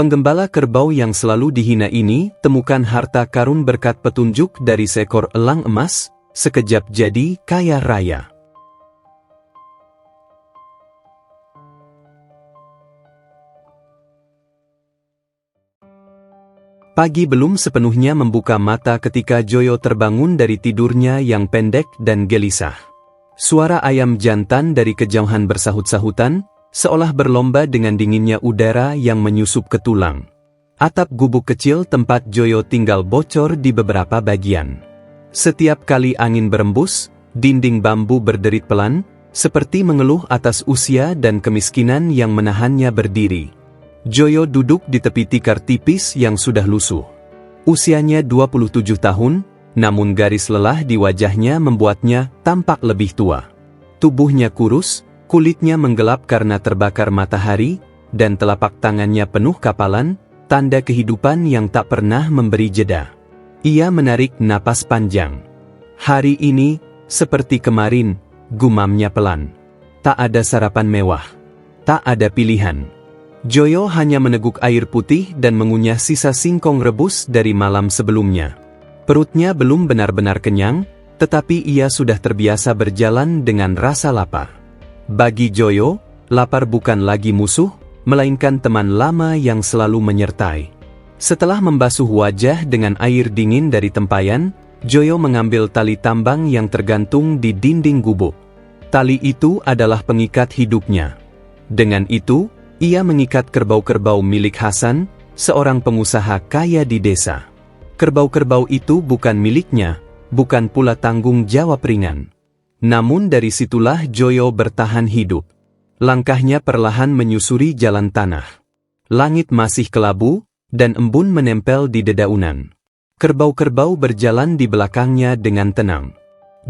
Penggembala kerbau yang selalu dihina ini temukan harta karun berkat petunjuk dari seekor elang emas, sekejap jadi kaya raya. Pagi belum sepenuhnya membuka mata ketika Joyo terbangun dari tidurnya yang pendek dan gelisah. Suara ayam jantan dari kejauhan bersahut-sahutan, seolah berlomba dengan dinginnya udara yang menyusup ke tulang. Atap gubuk kecil tempat Joyo tinggal bocor di beberapa bagian. Setiap kali angin berembus, dinding bambu berderit pelan, seperti mengeluh atas usia dan kemiskinan yang menahannya berdiri. Joyo duduk di tepi tikar tipis yang sudah lusuh. Usianya 27 tahun, namun garis lelah di wajahnya membuatnya tampak lebih tua. Tubuhnya kurus, kulitnya menggelap karena terbakar matahari, dan telapak tangannya penuh kapalan, tanda kehidupan yang tak pernah memberi jeda. Ia menarik napas panjang. Hari ini, seperti kemarin, gumamnya pelan. Tak ada sarapan mewah. Tak ada pilihan. Joyo hanya meneguk air putih dan mengunyah sisa singkong rebus dari malam sebelumnya. Perutnya belum benar-benar kenyang, tetapi ia sudah terbiasa berjalan dengan rasa lapar. Bagi Joyo, lapar bukan lagi musuh, melainkan teman lama yang selalu menyertai. Setelah membasuh wajah dengan air dingin dari tempayan, Joyo mengambil tali tambang yang tergantung di dinding gubuk. Tali itu adalah pengikat hidupnya. Dengan itu, ia mengikat kerbau-kerbau milik Hasan, seorang pengusaha kaya di desa. Kerbau-kerbau itu bukan miliknya, bukan pula tanggung jawab ringan. Namun dari situlah Joyo bertahan hidup. Langkahnya perlahan menyusuri jalan tanah. Langit masih kelabu, dan embun menempel di dedaunan. Kerbau-kerbau berjalan di belakangnya dengan tenang.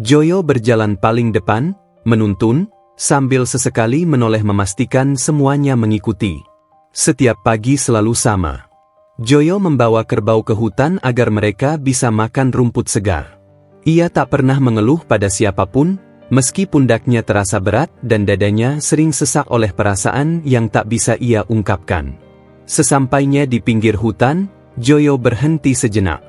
Joyo berjalan paling depan, menuntun, sambil sesekali menoleh memastikan semuanya mengikuti. Setiap pagi selalu sama. Joyo membawa kerbau ke hutan agar mereka bisa makan rumput segar. Ia tak pernah mengeluh pada siapapun, meski pundaknya terasa berat dan dadanya sering sesak oleh perasaan yang tak bisa ia ungkapkan. Sesampainya di pinggir hutan, Joyo berhenti sejenak.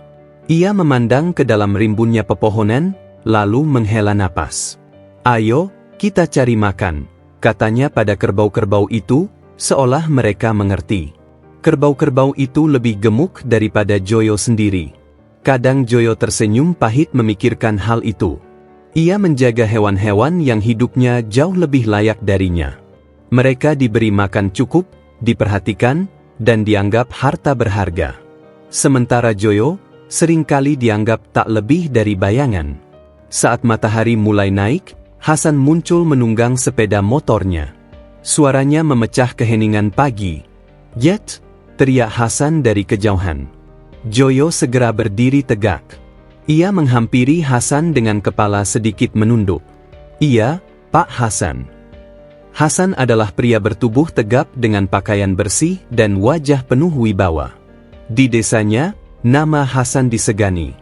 Ia memandang ke dalam rimbunnya pepohonan, lalu menghela napas. "Ayo, kita cari makan," katanya pada kerbau-kerbau itu, seolah mereka mengerti. Kerbau-kerbau itu lebih gemuk daripada Joyo sendiri. Kadang Joyo tersenyum pahit memikirkan hal itu. Ia menjaga hewan-hewan yang hidupnya jauh lebih layak darinya. Mereka diberi makan cukup, diperhatikan, dan dianggap harta berharga. Sementara Joyo, seringkali dianggap tak lebih dari bayangan. Saat matahari mulai naik, Hasan muncul menunggang sepeda motornya. Suaranya memecah keheningan pagi. "Jet!" teriak Hasan dari kejauhan. Joyo segera berdiri tegak. Ia menghampiri Hasan dengan kepala sedikit menunduk. "Iya, Pak Hasan." Hasan adalah pria bertubuh tegap dengan pakaian bersih dan wajah penuh wibawa. Di desanya, nama Hasan disegani.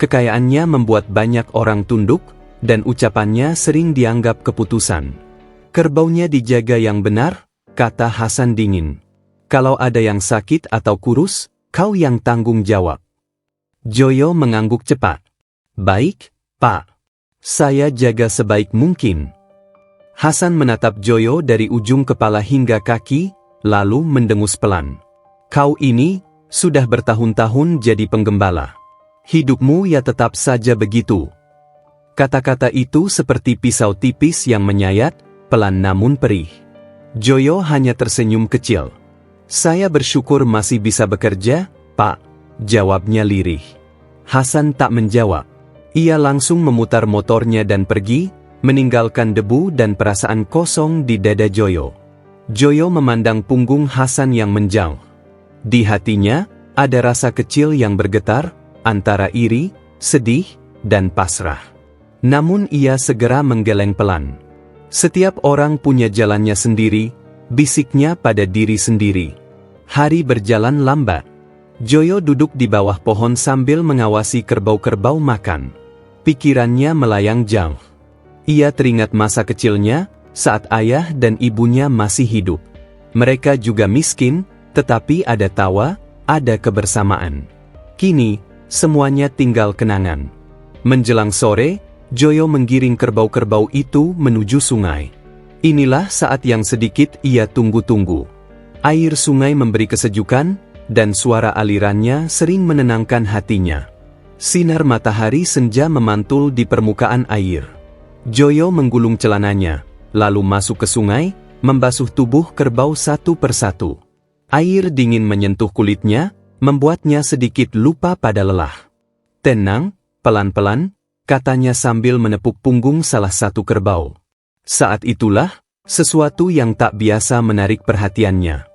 Kekayaannya membuat banyak orang tunduk, dan ucapannya sering dianggap keputusan. "Kerbaunya dijaga yang benar," kata Hasan dingin. "Kalau ada yang sakit atau kurus, kau yang tanggung jawab." Joyo mengangguk cepat. "Baik, Pak. Saya jaga sebaik mungkin." Hasan menatap Joyo dari ujung kepala hingga kaki, lalu mendengus pelan. "Kau ini, sudah bertahun-tahun jadi penggembala. Hidupmu ya tetap saja begitu." Kata-kata itu seperti pisau tipis yang menyayat, pelan namun perih. Joyo hanya tersenyum kecil. "Saya bersyukur masih bisa bekerja, Pak," jawabnya lirih. Hasan tak menjawab. Ia langsung memutar motornya dan pergi, meninggalkan debu dan perasaan kosong di dada Joyo. Joyo memandang punggung Hasan yang menjauh. Di hatinya, ada rasa kecil yang bergetar, antara iri, sedih, dan pasrah. Namun ia segera menggeleng pelan. "Setiap orang punya jalannya sendiri," bisiknya pada diri sendiri. Hari berjalan lambat. Joyo duduk di bawah pohon sambil mengawasi kerbau-kerbau makan. Pikirannya melayang jauh. Ia teringat masa kecilnya, saat ayah dan ibunya masih hidup. Mereka juga miskin, Tetapi ada tawa, ada kebersamaan. Kini, semuanya tinggal kenangan. Menjelang sore, Joyo menggiring kerbau-kerbau itu menuju sungai. Inilah saat yang sedikit ia tunggu-tunggu. Air sungai memberi kesejukan, dan suara alirannya sering menenangkan hatinya. Sinar matahari senja memantul di permukaan air. Joyo menggulung celananya, lalu masuk ke sungai, membasuh tubuh kerbau satu persatu. Air dingin menyentuh kulitnya, membuatnya sedikit lupa pada lelah. "Tenang, pelan-pelan," katanya sambil menepuk punggung salah satu kerbau. Saat itulah, sesuatu yang tak biasa menarik perhatiannya.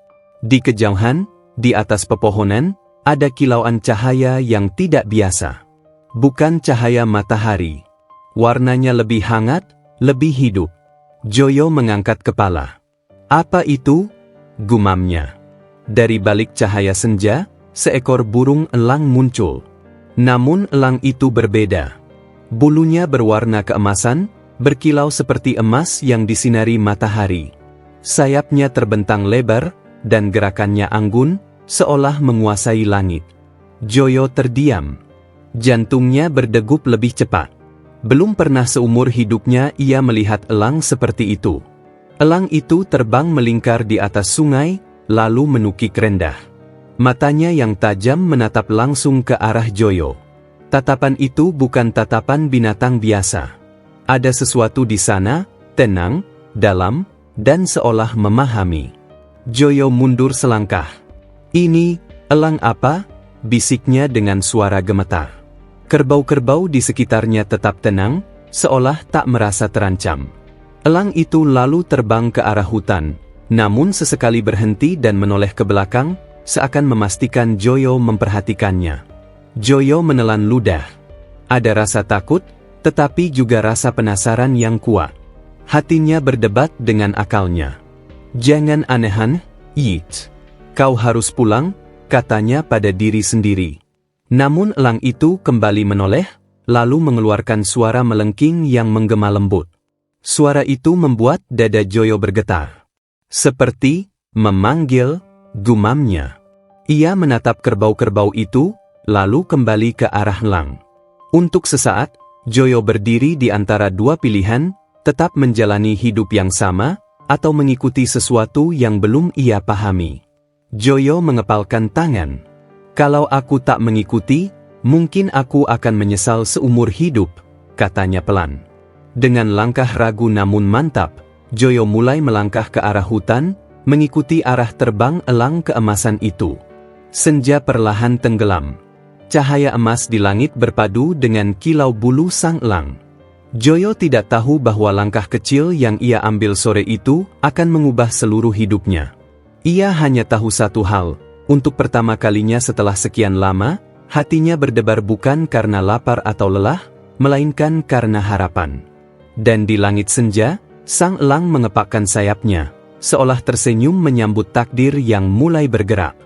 Di kejauhan, di atas pepohonan, ada kilauan cahaya yang tidak biasa. Bukan cahaya matahari. Warnanya lebih hangat, lebih hidup. Joyo mengangkat kepala. "Apa itu?" gumamnya. Dari balik cahaya senja, seekor burung elang muncul. Namun elang itu berbeda. Bulunya berwarna keemasan, berkilau seperti emas yang disinari matahari. Sayapnya terbentang lebar, dan gerakannya anggun, seolah menguasai langit. Joyo terdiam. Jantungnya berdegup lebih cepat. Belum pernah seumur hidupnya ia melihat elang seperti itu. Elang itu terbang melingkar di atas sungai, lalu menukik rendah. Matanya yang tajam menatap langsung ke arah Joyo. Tatapan itu bukan tatapan binatang biasa. Ada sesuatu di sana, tenang, dalam, dan seolah memahami. Joyo mundur selangkah. "Ini, elang apa?" bisiknya dengan suara gemetar. Kerbau-kerbau di sekitarnya tetap tenang, seolah tak merasa terancam. Elang itu lalu terbang ke arah hutan, namun sesekali berhenti dan menoleh ke belakang, seakan memastikan Joyo memperhatikannya. Joyo menelan ludah. Ada rasa takut, tetapi juga rasa penasaran yang kuat. Hatinya berdebat dengan akalnya. "Jangan aneh-aneh, Yit. Kau harus pulang," katanya pada diri sendiri. Namun elang itu kembali menoleh, lalu mengeluarkan suara melengking yang menggema lembut. Suara itu membuat dada Joyo bergetar. Seperti memanggil, gumamnya. Ia menatap kerbau-kerbau itu, lalu kembali ke arah elang. Untuk sesaat, Joyo berdiri di antara dua pilihan, tetap menjalani hidup yang sama, atau mengikuti sesuatu yang belum ia pahami. Joyo mengepalkan tangan. "Kalau aku tak mengikuti, mungkin aku akan menyesal seumur hidup," katanya pelan. Dengan langkah ragu namun mantap, Joyo mulai melangkah ke arah hutan, mengikuti arah terbang elang keemasan itu. Senja perlahan tenggelam. Cahaya emas di langit berpadu dengan kilau bulu sang elang. Joyo tidak tahu bahwa langkah kecil yang ia ambil sore itu akan mengubah seluruh hidupnya. Ia hanya tahu satu hal, untuk pertama kalinya setelah sekian lama, hatinya berdebar bukan karena lapar atau lelah, melainkan karena harapan. Dan di langit senja, sang elang mengepakkan sayapnya, seolah tersenyum menyambut takdir yang mulai bergerak.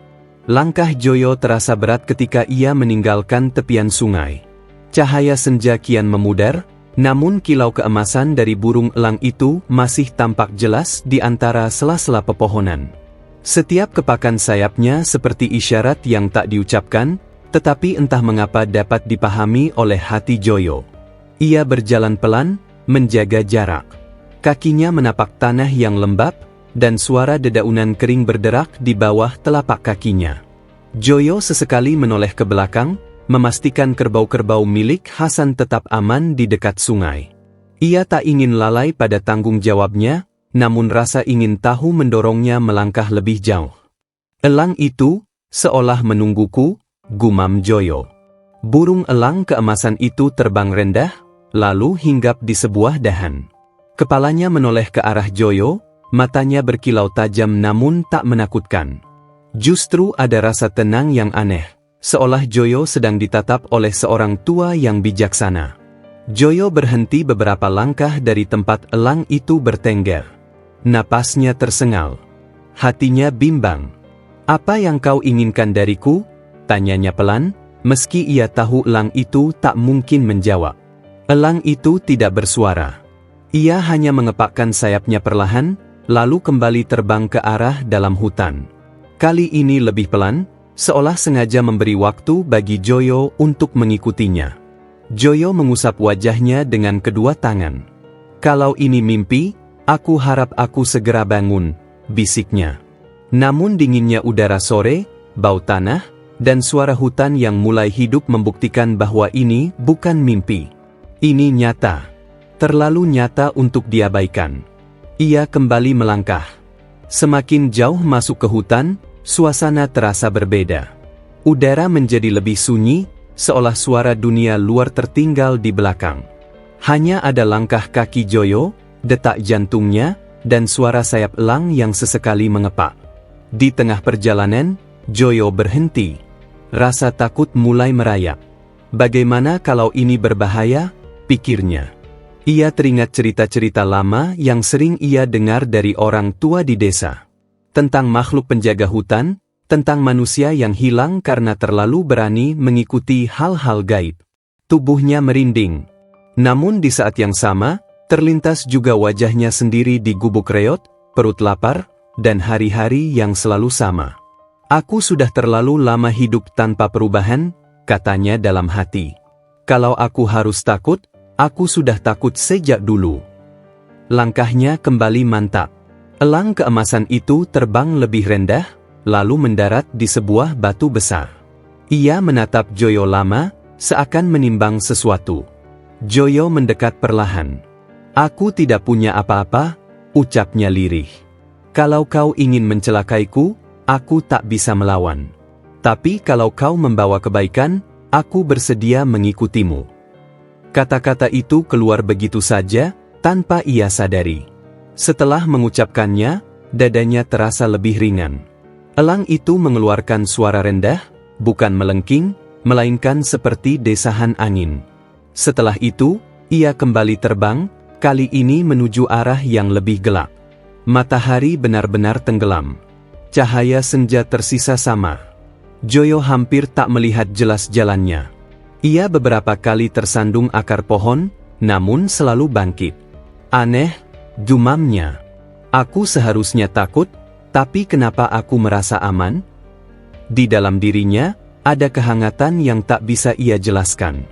Langkah Joyo terasa berat ketika ia meninggalkan tepian sungai. Cahaya senja kian memudar, namun kilau keemasan dari burung elang itu masih tampak jelas di antara sela-sela pepohonan. Setiap kepakan sayapnya seperti isyarat yang tak diucapkan, tetapi entah mengapa dapat dipahami oleh hati Joyo. Ia berjalan pelan, menjaga jarak. Kakinya menapak tanah yang lembab, dan suara dedaunan kering berderak di bawah telapak kakinya. Joyo sesekali menoleh ke belakang, memastikan kerbau-kerbau milik Hasan tetap aman di dekat sungai. Ia tak ingin lalai pada tanggung jawabnya, namun rasa ingin tahu mendorongnya melangkah lebih jauh. "Elang itu, seolah menungguku," gumam Joyo. Burung elang keemasan itu terbang rendah, lalu hinggap di sebuah dahan. Kepalanya menoleh ke arah Joyo, matanya berkilau tajam namun tak menakutkan. Justru ada rasa tenang yang aneh, seolah Joyo sedang ditatap oleh seorang tua yang bijaksana. Joyo berhenti beberapa langkah dari tempat elang itu bertengger. Napasnya tersengal. Hatinya bimbang. "Apa yang kau inginkan dariku?" tanyanya pelan, meski ia tahu elang itu tak mungkin menjawab. Elang itu tidak bersuara. Ia hanya mengepakkan sayapnya perlahan, lalu kembali terbang ke arah dalam hutan. Kali ini lebih pelan, seolah sengaja memberi waktu bagi Joyo untuk mengikutinya. Joyo mengusap wajahnya dengan kedua tangan. Kalau ini mimpi, aku harap aku segera bangun, bisiknya. Namun dinginnya udara sore, bau tanah, dan suara hutan yang mulai hidup membuktikan bahwa ini bukan mimpi. Ini nyata. Terlalu nyata untuk diabaikan. Ia kembali melangkah. Semakin jauh masuk ke hutan, suasana terasa berbeda. Udara menjadi lebih sunyi, seolah suara dunia luar tertinggal di belakang. Hanya ada langkah kaki Joyo, detak jantungnya, dan suara sayap elang yang sesekali mengepak. Di tengah perjalanan, Joyo berhenti. Rasa takut mulai merayap. Bagaimana kalau ini berbahaya? Pikirnya. Ia teringat cerita-cerita lama yang sering ia dengar dari orang tua di desa. Tentang makhluk penjaga hutan, tentang manusia yang hilang karena terlalu berani mengikuti hal-hal gaib. Tubuhnya merinding. Namun di saat yang sama, terlintas juga wajahnya sendiri di gubuk reot, perut lapar, dan hari-hari yang selalu sama. Aku sudah terlalu lama hidup tanpa perubahan, katanya dalam hati. Kalau aku harus takut, aku sudah takut sejak dulu. Langkahnya kembali mantap. Elang keemasan itu terbang lebih rendah, lalu mendarat di sebuah batu besar. Ia menatap Joyo lama, seakan menimbang sesuatu. Joyo mendekat perlahan. Aku tidak punya apa-apa, ucapnya lirih. Kalau kau ingin mencelakaiku, aku tak bisa melawan. Tapi kalau kau membawa kebaikan, aku bersedia mengikutimu. Kata-kata itu keluar begitu saja, tanpa ia sadari. Setelah mengucapkannya, dadanya terasa lebih ringan. Elang itu mengeluarkan suara rendah, bukan melengking, melainkan seperti desahan angin. Setelah itu, ia kembali terbang, kali ini menuju arah yang lebih gelap. Matahari benar-benar tenggelam. Cahaya senja tersisa samar. Joyo hampir tak melihat jelas jalannya. Ia beberapa kali tersandung akar pohon, namun selalu bangkit. Aneh, gumamnya. Aku seharusnya takut, tapi kenapa aku merasa aman? Di dalam dirinya, ada kehangatan yang tak bisa ia jelaskan.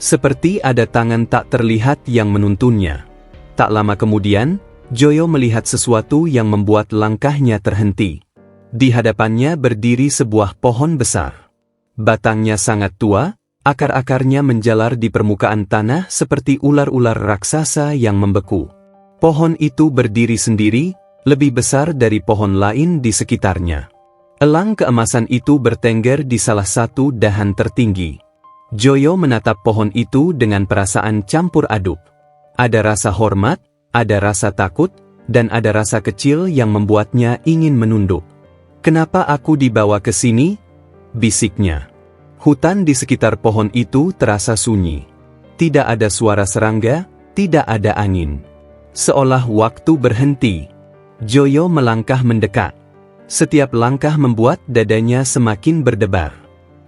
Seperti ada tangan tak terlihat yang menuntunnya. Tak lama kemudian, Joyo melihat sesuatu yang membuat langkahnya terhenti. Di hadapannya berdiri sebuah pohon besar. Batangnya sangat tua, akar-akarnya menjalar di permukaan tanah seperti ular-ular raksasa yang membeku. Pohon itu berdiri sendiri, lebih besar dari pohon lain di sekitarnya. Elang keemasan itu bertengger di salah satu dahan tertinggi. Joyo menatap pohon itu dengan perasaan campur aduk. Ada rasa hormat, ada rasa takut, dan ada rasa kecil yang membuatnya ingin menunduk. Kenapa aku dibawa ke sini? Bisiknya. Hutan di sekitar pohon itu terasa sunyi. Tidak ada suara serangga, tidak ada angin. Seolah waktu berhenti. Joyo melangkah mendekat. Setiap langkah membuat dadanya semakin berdebar.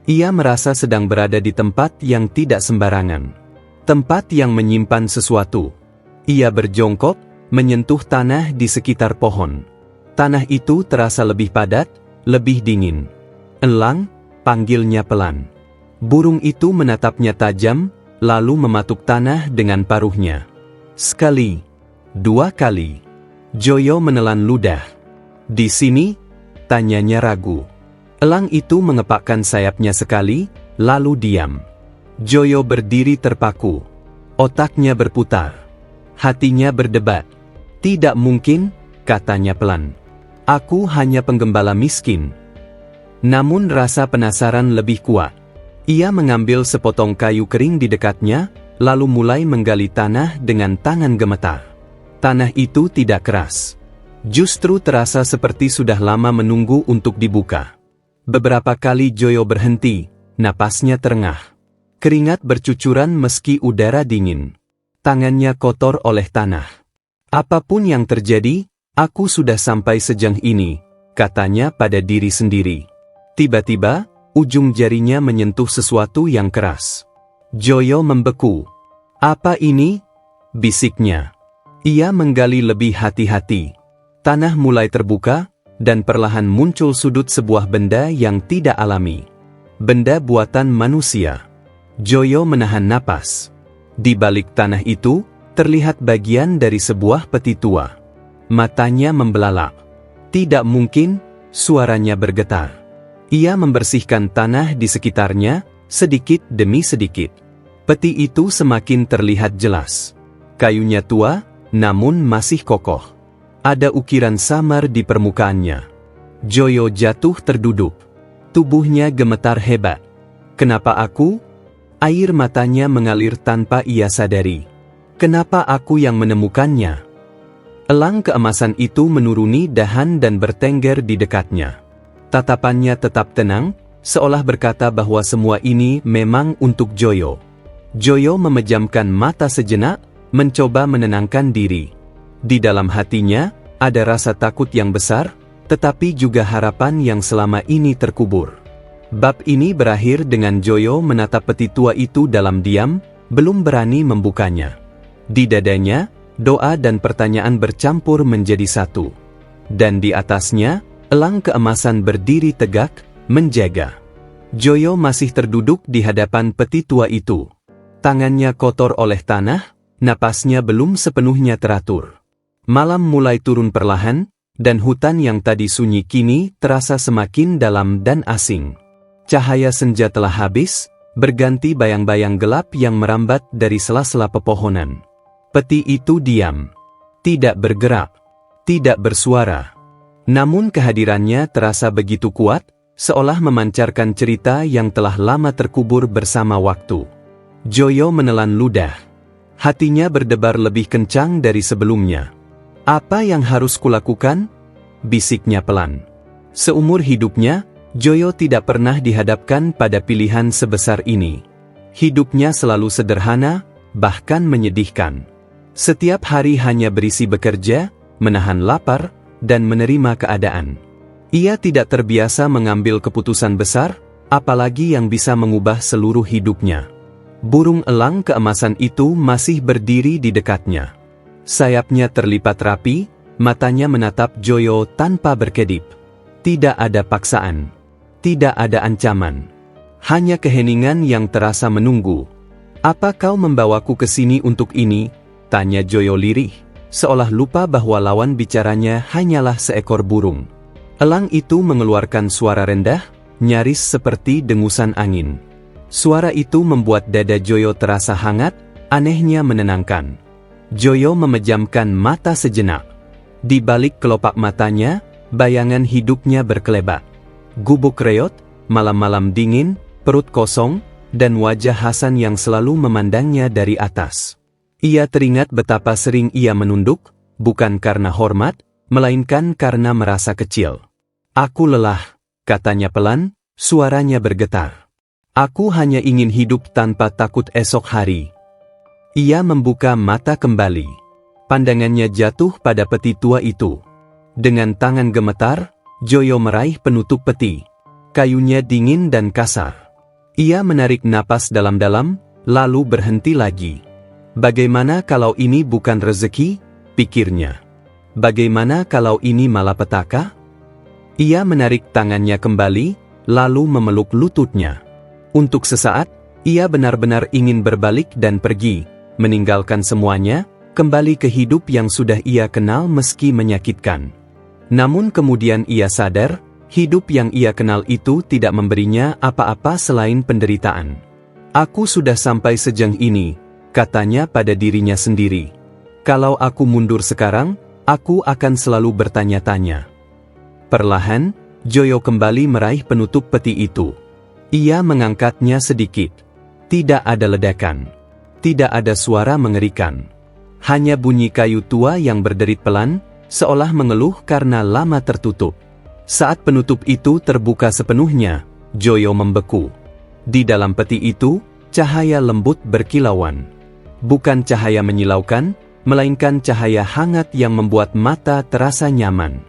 Ia merasa sedang berada di tempat yang tidak sembarangan. Tempat yang menyimpan sesuatu. Ia berjongkok, menyentuh tanah di sekitar pohon. Tanah itu terasa lebih padat, lebih dingin. Elang, panggilnya pelan. Burung itu menatapnya tajam, lalu mematuk tanah dengan paruhnya. Sekali, dua kali. Joyo menelan ludah. Di sini? Tanyanya ragu. Elang itu mengepakkan sayapnya sekali, lalu diam. Joyo berdiri terpaku. Otaknya berputar. Hatinya berdebat. Tidak mungkin, katanya pelan. Aku hanya penggembala miskin. Namun rasa penasaran lebih kuat. Ia mengambil sepotong kayu kering di dekatnya, lalu mulai menggali tanah dengan tangan gemetar. Tanah itu tidak keras. Justru terasa seperti sudah lama menunggu untuk dibuka. Beberapa kali Joyo berhenti, napasnya terengah. Keringat bercucuran meski udara dingin. Tangannya kotor oleh tanah. Apapun yang terjadi, aku sudah sampai sejauh ini, katanya pada diri sendiri. Tiba-tiba, ujung jarinya menyentuh sesuatu yang keras. Joyo membeku. Apa ini? Bisiknya. Ia menggali lebih hati-hati. Tanah mulai terbuka, dan perlahan muncul sudut sebuah benda yang tidak alami. Benda buatan manusia. Joyo menahan napas. Di balik tanah itu, terlihat bagian dari sebuah peti tua. Matanya membelalak. Tidak mungkin, suaranya bergetar. Ia membersihkan tanah di sekitarnya, sedikit demi sedikit. Peti itu semakin terlihat jelas. Kayunya tua, namun masih kokoh. Ada ukiran samar di permukaannya. Joyo jatuh terduduk. Tubuhnya gemetar hebat. Kenapa aku? Air matanya mengalir tanpa ia sadari. Kenapa aku yang menemukannya? Elang keemasan itu menuruni dahan dan bertengger di dekatnya. Tatapannya tetap tenang, seolah berkata bahwa semua ini memang untuk Joyo. Joyo memejamkan mata sejenak, mencoba menenangkan diri. Di dalam hatinya, ada rasa takut yang besar, tetapi juga harapan yang selama ini terkubur. Bab ini berakhir dengan Joyo menatap peti tua itu dalam diam, belum berani membukanya. Di dadanya, doa dan pertanyaan bercampur menjadi satu. Dan di atasnya, elang keemasan berdiri tegak, menjaga. Joyo masih terduduk di hadapan peti tua itu. Tangannya kotor oleh tanah, napasnya belum sepenuhnya teratur. Malam mulai turun perlahan, dan hutan yang tadi sunyi kini terasa semakin dalam dan asing. Cahaya senja telah habis, berganti bayang-bayang gelap yang merambat dari sela-sela pepohonan. Peti itu diam. Tidak bergerak. Tidak bersuara. Namun kehadirannya terasa begitu kuat, seolah memancarkan cerita yang telah lama terkubur bersama waktu. Joyo menelan ludah. Hatinya berdebar lebih kencang dari sebelumnya. Apa yang harus kulakukan? Bisiknya pelan. Seumur hidupnya, Joyo tidak pernah dihadapkan pada pilihan sebesar ini. Hidupnya selalu sederhana, bahkan menyedihkan. Setiap hari hanya berisi bekerja, menahan lapar, dan menerima keadaan. Ia tidak terbiasa mengambil keputusan besar, apalagi yang bisa mengubah seluruh hidupnya. Burung elang keemasan itu masih berdiri di dekatnya. Sayapnya terlipat rapi, matanya menatap Joyo tanpa berkedip. Tidak ada paksaan. Tidak ada ancaman. Hanya keheningan yang terasa menunggu. Apa kau membawaku ke sini untuk ini? Tanya Joyo lirih, seolah lupa bahwa lawan bicaranya hanyalah seekor burung. Elang itu mengeluarkan suara rendah, nyaris seperti dengusan angin. Suara itu membuat dada Joyo terasa hangat, anehnya menenangkan. Joyo memejamkan mata sejenak. Di balik kelopak matanya, bayangan hidupnya berkelebat. Gubuk reot, malam-malam dingin, perut kosong, dan wajah Hasan yang selalu memandangnya dari atas. Ia teringat betapa sering ia menunduk, bukan karena hormat, melainkan karena merasa kecil. Aku lelah, katanya pelan, suaranya bergetar. Aku hanya ingin hidup tanpa takut esok hari. Ia membuka mata kembali. Pandangannya jatuh pada peti tua itu. Dengan tangan gemetar, Joyo meraih penutup peti. Kayunya dingin dan kasar. Ia menarik napas dalam-dalam, lalu berhenti lagi. Bagaimana kalau ini bukan rezeki? Pikirnya. Bagaimana kalau ini malapetaka? Ia menarik tangannya kembali, lalu memeluk lututnya. Untuk sesaat, ia benar-benar ingin berbalik dan pergi, meninggalkan semuanya, kembali ke hidup yang sudah ia kenal meski menyakitkan. Namun kemudian ia sadar, hidup yang ia kenal itu tidak memberinya apa-apa selain penderitaan. Aku sudah sampai sejauh ini, katanya pada dirinya sendiri. Kalau aku mundur sekarang, aku akan selalu bertanya-tanya. Perlahan, Joyo kembali meraih penutup peti itu. Ia mengangkatnya sedikit. Tidak ada ledakan. Tidak ada suara mengerikan. Hanya bunyi kayu tua yang berderit pelan, seolah mengeluh karena lama tertutup. Saat penutup itu terbuka sepenuhnya, Joyo membeku. Di dalam peti itu, cahaya lembut berkilauan. Bukan cahaya menyilaukan, melainkan cahaya hangat yang membuat mata terasa nyaman.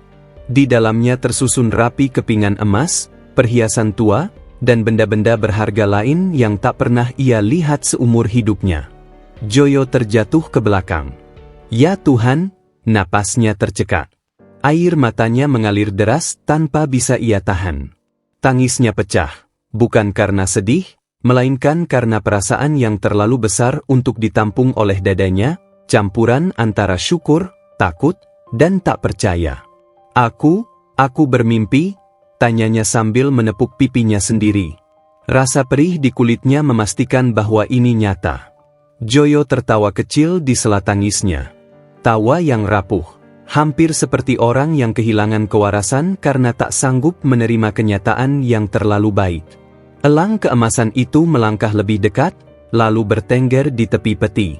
Di dalamnya tersusun rapi kepingan emas, perhiasan tua, dan benda-benda berharga lain yang tak pernah ia lihat seumur hidupnya. Joyo terjatuh ke belakang. Ya Tuhan, napasnya tercekat. Air matanya mengalir deras tanpa bisa ia tahan. Tangisnya pecah, bukan karena sedih, melainkan karena perasaan yang terlalu besar untuk ditampung oleh dadanya, campuran antara syukur, takut, dan tak percaya. Aku bermimpi, tanyanya sambil menepuk pipinya sendiri. Rasa perih di kulitnya memastikan bahwa ini nyata. Joyo tertawa kecil di sela tangisnya. Tawa yang rapuh. Hampir seperti orang yang kehilangan kewarasan karena tak sanggup menerima kenyataan yang terlalu baik. Elang keemasan itu melangkah lebih dekat, lalu bertengger di tepi peti.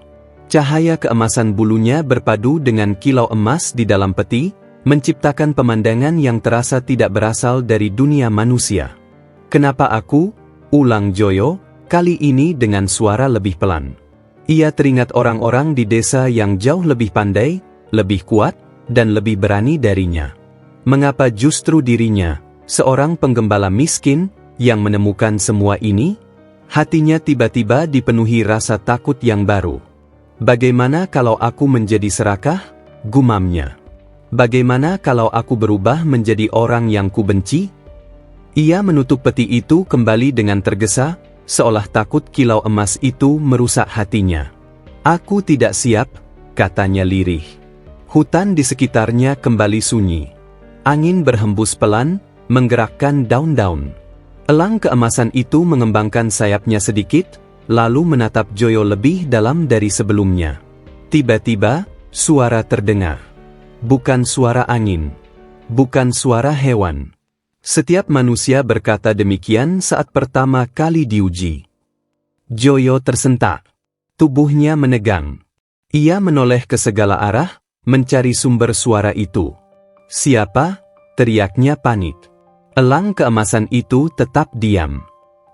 Cahaya keemasan bulunya berpadu dengan kilau emas di dalam peti, menciptakan pemandangan yang terasa tidak berasal dari dunia manusia. "Kenapa aku?" ulang Joyo, kali ini dengan suara lebih pelan. Ia teringat orang-orang di desa yang jauh lebih pandai, lebih kuat, dan lebih berani darinya. Mengapa justru dirinya, seorang penggembala miskin, yang menemukan semua ini? Hatinya tiba-tiba dipenuhi rasa takut yang baru. Bagaimana kalau aku menjadi serakah? Gumamnya. Bagaimana kalau aku berubah menjadi orang yang kubenci? Ia menutup peti itu kembali dengan tergesa, seolah takut kilau emas itu merusak hatinya. "Aku tidak siap," katanya lirih. Hutan di sekitarnya kembali sunyi. Angin berhembus pelan, menggerakkan daun-daun. Elang keemasan itu mengembangkan sayapnya sedikit, lalu menatap Joyo lebih dalam dari sebelumnya. Tiba-tiba, suara terdengar. Bukan suara angin. Bukan suara hewan. Setiap manusia berkata demikian saat pertama kali diuji. Joyo tersentak. Tubuhnya menegang. Ia menoleh ke segala arah, mencari sumber suara itu. "Siapa?" teriaknya panik. Elang keemasan itu tetap diam.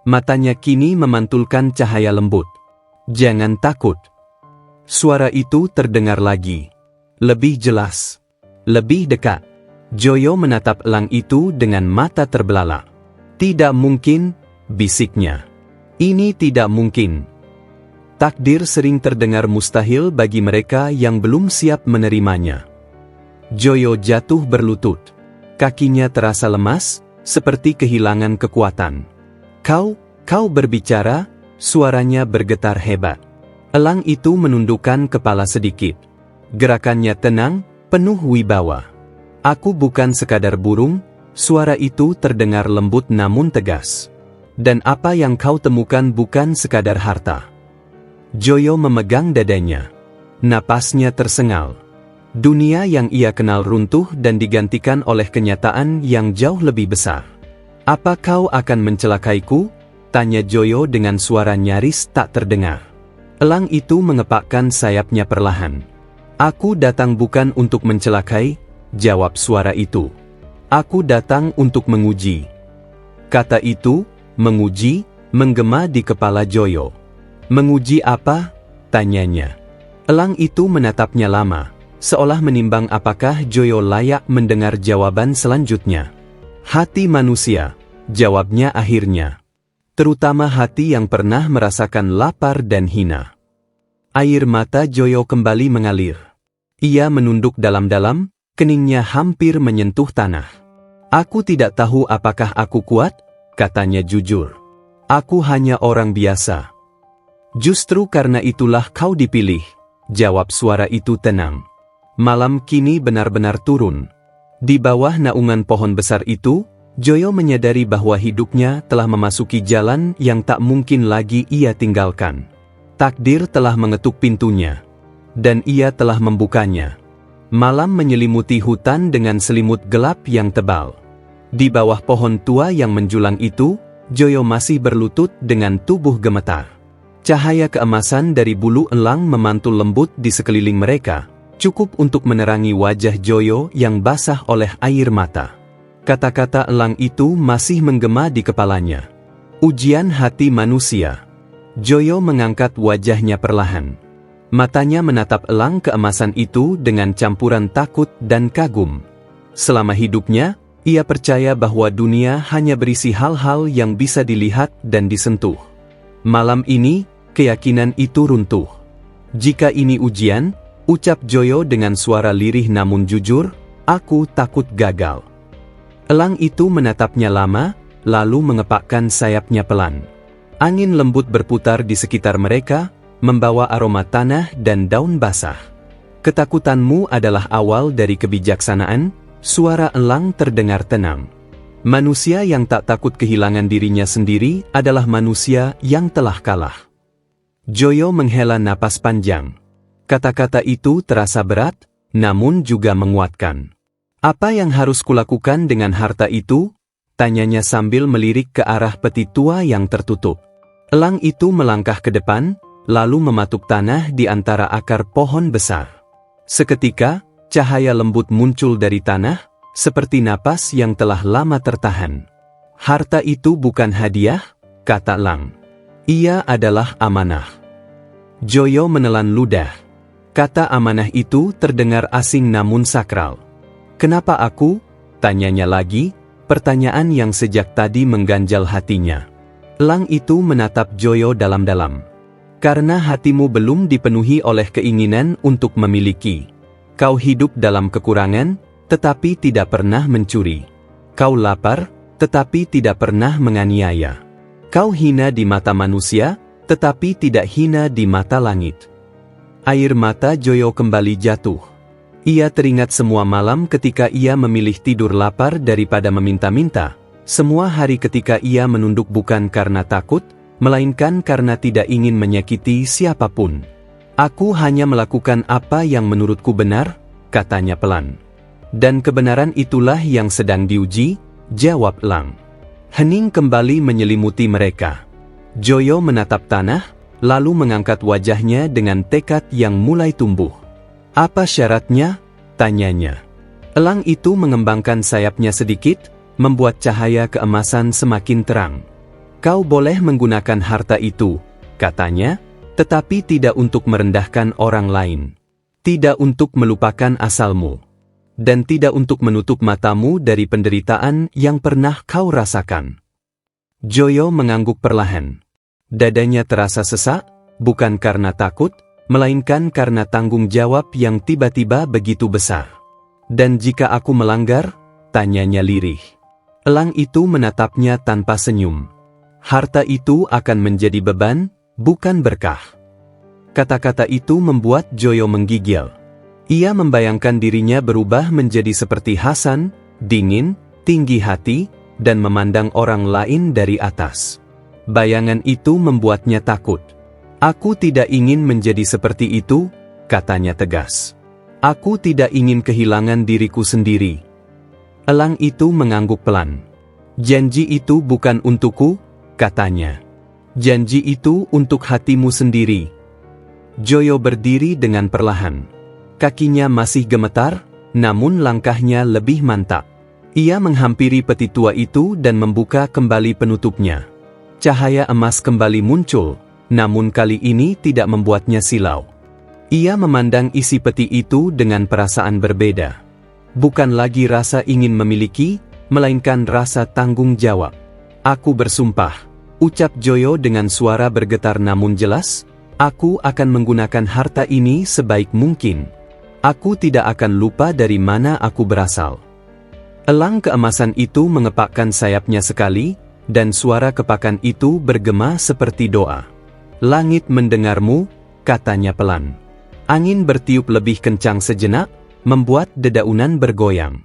Matanya kini memantulkan cahaya lembut. "Jangan takut." Suara itu terdengar lagi. Lebih jelas. Lebih dekat. Joyo menatap elang itu dengan mata terbelalak. "Tidak mungkin," bisiknya. "Ini tidak mungkin." Takdir sering terdengar mustahil bagi mereka yang belum siap menerimanya. Joyo jatuh berlutut. Kakinya terasa lemas, seperti kehilangan kekuatan. Kau berbicara?" suaranya bergetar hebat. Elang itu menundukkan kepala sedikit. Gerakannya tenang, penuh wibawa. "Aku bukan sekadar burung," suara itu terdengar lembut namun tegas. "Dan apa yang kau temukan bukan sekadar harta." Joyo memegang dadanya. Napasnya tersengal. Dunia yang ia kenal runtuh dan digantikan oleh kenyataan yang jauh lebih besar. "Apa kau akan mencelakaiku?" tanya Joyo dengan suara nyaris tak terdengar. Elang itu mengepakkan sayapnya perlahan. "Aku datang bukan untuk mencelakai," jawab suara itu. "Aku datang untuk menguji." Kata itu, menguji, menggema di kepala Joyo. "Menguji apa?" tanyanya. Elang itu menatapnya lama, seolah menimbang apakah Joyo layak mendengar jawaban selanjutnya. "Hati manusia," jawabnya akhirnya. "Terutama hati yang pernah merasakan lapar dan hina." Air mata Joyo kembali mengalir. Ia menunduk dalam-dalam, keningnya hampir menyentuh tanah. "Aku tidak tahu apakah aku kuat," katanya jujur. "Aku hanya orang biasa." "Justru karena itulah kau dipilih," jawab suara itu tenang. Malam kini benar-benar turun. Di bawah naungan pohon besar itu, Joyo menyadari bahwa hidupnya telah memasuki jalan yang tak mungkin lagi ia tinggalkan. Takdir telah mengetuk pintunya. Dan ia telah membukanya. Malam menyelimuti hutan dengan selimut gelap yang tebal. Di bawah pohon tua yang menjulang itu, Joyo masih berlutut dengan tubuh gemetar. Cahaya keemasan dari bulu elang memantul lembut di sekeliling mereka, cukup untuk menerangi wajah Joyo yang basah oleh air mata. Kata-kata elang itu masih menggema di kepalanya. "Ujian hati manusia." Joyo mengangkat wajahnya perlahan. Matanya menatap elang keemasan itu dengan campuran takut dan kagum. Selama hidupnya, ia percaya bahwa dunia hanya berisi hal-hal yang bisa dilihat dan disentuh. Malam ini, keyakinan itu runtuh. "Jika ini ujian," ucap Joyo dengan suara lirih namun jujur, Aku takut gagal. Elang itu menatapnya lama, lalu mengepakkan sayapnya pelan. Angin lembut berputar di sekitar mereka, membawa aroma tanah dan daun basah. Ketakutanmu adalah awal dari kebijaksanaan, suara elang terdengar tenang. Manusia yang tak takut kehilangan dirinya sendiri adalah manusia yang telah kalah. Joyo menghela napas panjang. Kata-kata itu terasa berat, namun juga menguatkan. Apa yang harus kulakukan dengan harta itu? Tanyanya sambil melirik ke arah peti tua yang tertutup. Elang itu melangkah ke depan, lalu mematuk tanah di antara akar pohon besar. Seketika, cahaya lembut muncul dari tanah, seperti napas yang telah lama tertahan. Harta itu bukan hadiah, kata elang. Ia adalah amanah. Joyo menelan ludah. Kata amanah itu terdengar asing namun sakral. Kenapa aku? Tanyanya lagi, pertanyaan yang sejak tadi mengganjal hatinya. Elang itu menatap Joyo dalam-dalam. Karena hatimu belum dipenuhi oleh keinginan untuk memiliki. Kau hidup dalam kekurangan, tetapi tidak pernah mencuri. Kau lapar, tetapi tidak pernah menganiaya. Kau hina di mata manusia, tetapi tidak hina di mata langit. Air mata Joyo kembali jatuh. Ia teringat semua malam ketika ia memilih tidur lapar daripada meminta-minta. Semua hari ketika ia menunduk bukan karena takut, melainkan karena tidak ingin menyakiti siapapun. Aku hanya melakukan apa yang menurutku benar, katanya pelan. Dan kebenaran itulah yang sedang diuji, jawab elang. Hening kembali menyelimuti mereka. Joyo menatap tanah, lalu mengangkat wajahnya dengan tekad yang mulai tumbuh. Apa syaratnya? Tanyanya. Elang itu mengembangkan sayapnya sedikit, membuat cahaya keemasan semakin terang. Kau boleh menggunakan harta itu, katanya, tetapi tidak untuk merendahkan orang lain. Tidak untuk melupakan asalmu. Dan tidak untuk menutup matamu dari penderitaan yang pernah kau rasakan. Joyo mengangguk perlahan. Dadanya terasa sesak, bukan karena takut, melainkan karena tanggung jawab yang tiba-tiba begitu besar. Dan jika aku melanggar? Tanyanya lirih. Elang itu menatapnya tanpa senyum. Harta itu akan menjadi beban, bukan berkah. Kata-kata itu membuat Joyo menggigil. Ia membayangkan dirinya berubah menjadi seperti Hasan, dingin, tinggi hati, dan memandang orang lain dari atas. Bayangan itu membuatnya takut. Aku tidak ingin menjadi seperti itu, katanya tegas. Aku tidak ingin kehilangan diriku sendiri. Elang itu mengangguk pelan. Janji itu bukan untukku, katanya. Janji itu untuk hatimu sendiri. Joyo berdiri dengan perlahan. Kakinya masih gemetar, namun langkahnya lebih mantap. Ia menghampiri peti tua itu dan membuka kembali penutupnya. Cahaya emas kembali muncul, namun kali ini tidak membuatnya silau. Ia memandang isi peti itu dengan perasaan berbeda. Bukan lagi rasa ingin memiliki, melainkan rasa tanggung jawab. Aku bersumpah, ucap Joyo dengan suara bergetar namun jelas, aku akan menggunakan harta ini sebaik mungkin. Aku tidak akan lupa dari mana aku berasal. Elang keemasan itu mengepakkan sayapnya sekali, dan suara kepakan itu bergema seperti doa. Langit mendengarmu, katanya pelan. Angin bertiup lebih kencang sejenak, membuat dedaunan bergoyang.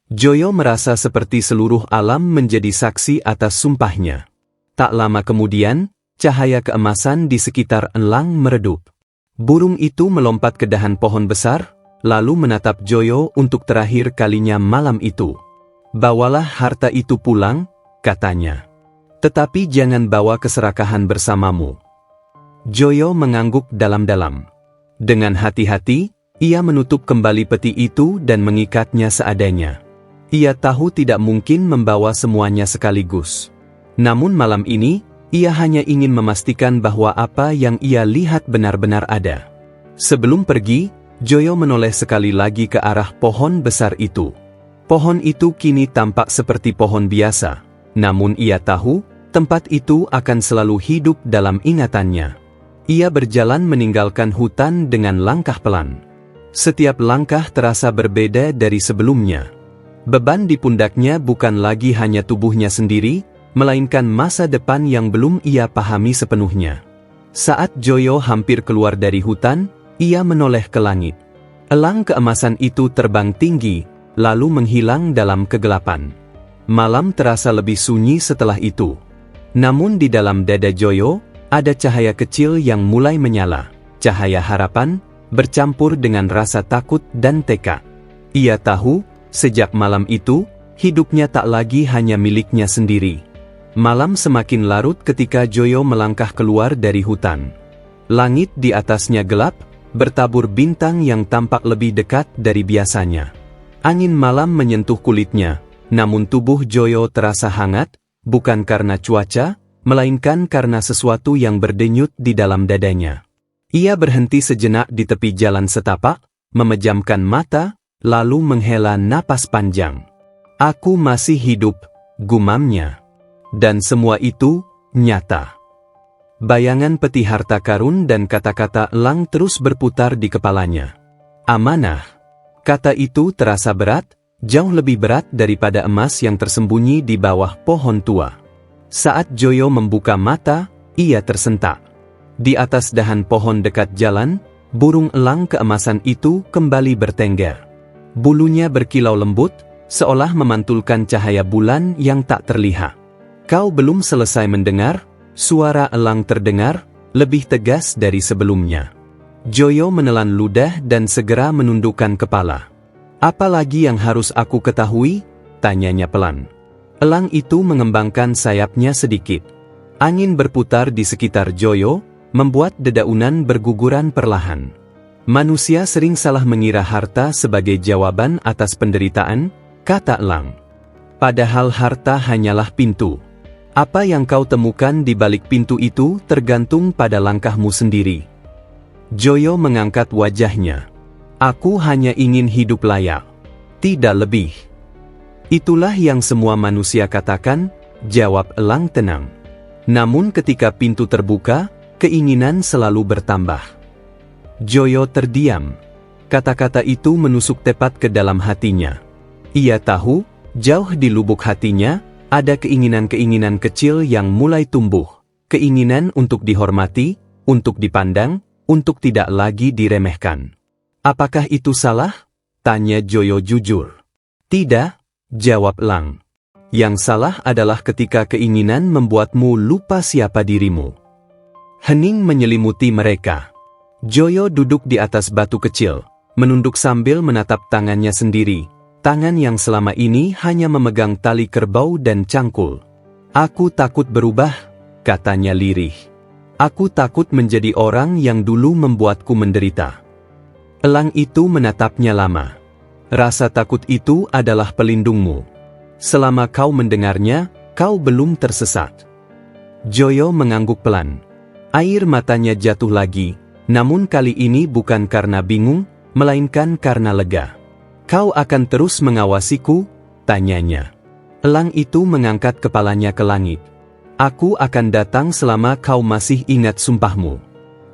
Joyo merasa seperti seluruh alam menjadi saksi atas sumpahnya. Tak lama kemudian, cahaya keemasan di sekitar elang meredup. Burung itu melompat ke dahan pohon besar, lalu menatap Joyo untuk terakhir kalinya malam itu. Bawalah harta itu pulang, katanya. Tetapi jangan bawa keserakahan bersamamu. Joyo mengangguk dalam-dalam. Dengan hati-hati, ia menutup kembali peti itu dan mengikatnya seadanya. Ia tahu tidak mungkin membawa semuanya sekaligus. Namun malam ini, ia hanya ingin memastikan bahwa apa yang ia lihat benar-benar ada. Sebelum pergi, Joyo menoleh sekali lagi ke arah pohon besar itu. Pohon itu kini tampak seperti pohon biasa, namun ia tahu, tempat itu akan selalu hidup dalam ingatannya. Ia berjalan meninggalkan hutan dengan langkah pelan. Setiap langkah terasa berbeda dari sebelumnya. Beban di pundaknya bukan lagi hanya tubuhnya sendiri, melainkan masa depan yang belum ia pahami sepenuhnya. Saat Joyo hampir keluar dari hutan, ia menoleh ke langit. Elang keemasan itu terbang tinggi, lalu menghilang dalam kegelapan. Malam terasa lebih sunyi setelah itu. Namun di dalam dada Joyo, ada cahaya kecil yang mulai menyala. Cahaya harapan, bercampur dengan rasa takut dan tekad. Ia tahu, sejak malam itu, hidupnya tak lagi hanya miliknya sendiri. Malam semakin larut ketika Joyo melangkah keluar dari hutan. Langit di atasnya gelap, bertabur bintang yang tampak lebih dekat dari biasanya. Angin malam menyentuh kulitnya, namun tubuh Joyo terasa hangat, bukan karena cuaca, melainkan karena sesuatu yang berdenyut di dalam dadanya. Ia berhenti sejenak di tepi jalan setapak, memejamkan mata, lalu menghela napas panjang. "Aku masih hidup," gumamnya. Dan semua itu nyata. Bayangan peti harta karun dan kata-kata elang terus berputar di kepalanya. Amanah. Kata itu terasa berat, jauh lebih berat daripada emas yang tersembunyi di bawah pohon tua. Saat Joyo membuka mata, ia tersentak. Di atas dahan pohon dekat jalan, burung elang keemasan itu kembali bertengger. Bulunya berkilau lembut, seolah memantulkan cahaya bulan yang tak terlihat. "Kau belum selesai mendengar?" Suara elang terdengar, lebih tegas dari sebelumnya. Joyo menelan ludah dan segera menundukkan kepala. "Apa lagi yang harus aku ketahui?" tanyanya pelan. Elang itu mengembangkan sayapnya sedikit. Angin berputar di sekitar Joyo, membuat dedaunan berguguran perlahan. "Manusia sering salah mengira harta sebagai jawaban atas penderitaan," kata elang. "Padahal harta hanyalah pintu. Apa yang kau temukan di balik pintu itu tergantung pada langkahmu sendiri." Joyo mengangkat wajahnya. "Aku hanya ingin hidup layak. Tidak lebih." "Itulah yang semua manusia katakan," jawab elang tenang. Namun ketika pintu terbuka, keinginan selalu bertambah. Joyo terdiam. Kata-kata itu menusuk tepat ke dalam hatinya. Ia tahu, jauh di lubuk hatinya, ada keinginan-keinginan kecil yang mulai tumbuh. Keinginan untuk dihormati, untuk dipandang, untuk tidak lagi diremehkan. "Apakah itu salah?" tanya Joyo jujur. "Tidak," jawab elang. "Yang salah adalah ketika keinginan membuatmu lupa siapa dirimu." Hening menyelimuti mereka. Joyo duduk di atas batu kecil, menunduk sambil menatap tangannya sendiri. Tangan yang selama ini hanya memegang tali kerbau dan cangkul. "Aku takut berubah," katanya lirih. "Aku takut menjadi orang yang dulu membuatku menderita." Elang itu menatapnya lama. "Rasa takut itu adalah pelindungmu. Selama kau mendengarnya, kau belum tersesat." Joyo mengangguk pelan. Air matanya jatuh lagi, namun kali ini bukan karena bingung, melainkan karena lega. "Kau akan terus mengawasiku?" tanyanya. Elang itu mengangkat kepalanya ke langit. "Aku akan datang selama kau masih ingat sumpahmu.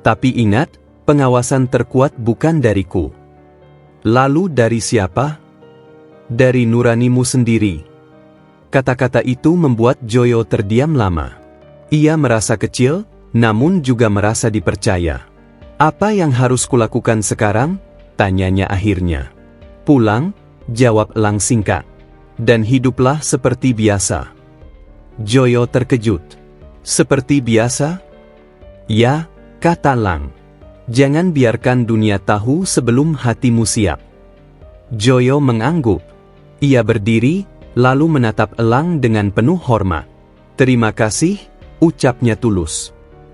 Tapi ingat, pengawasan terkuat bukan dariku." "Lalu dari siapa?" "Dari nuranimu sendiri." Kata-kata itu membuat Joyo terdiam lama. Ia merasa kecil, namun juga merasa dipercaya. "Apa yang harus kulakukan sekarang?" tanyanya akhirnya. "Pulang," jawab elang singkat. "Dan hiduplah seperti biasa." Joyo terkejut. "Seperti biasa?" "Ya," kata elang. "Jangan biarkan dunia tahu sebelum hatimu siap." Joyo mengangguk. Ia berdiri, lalu menatap elang dengan penuh hormat. "Terima kasih," ucapnya tulus.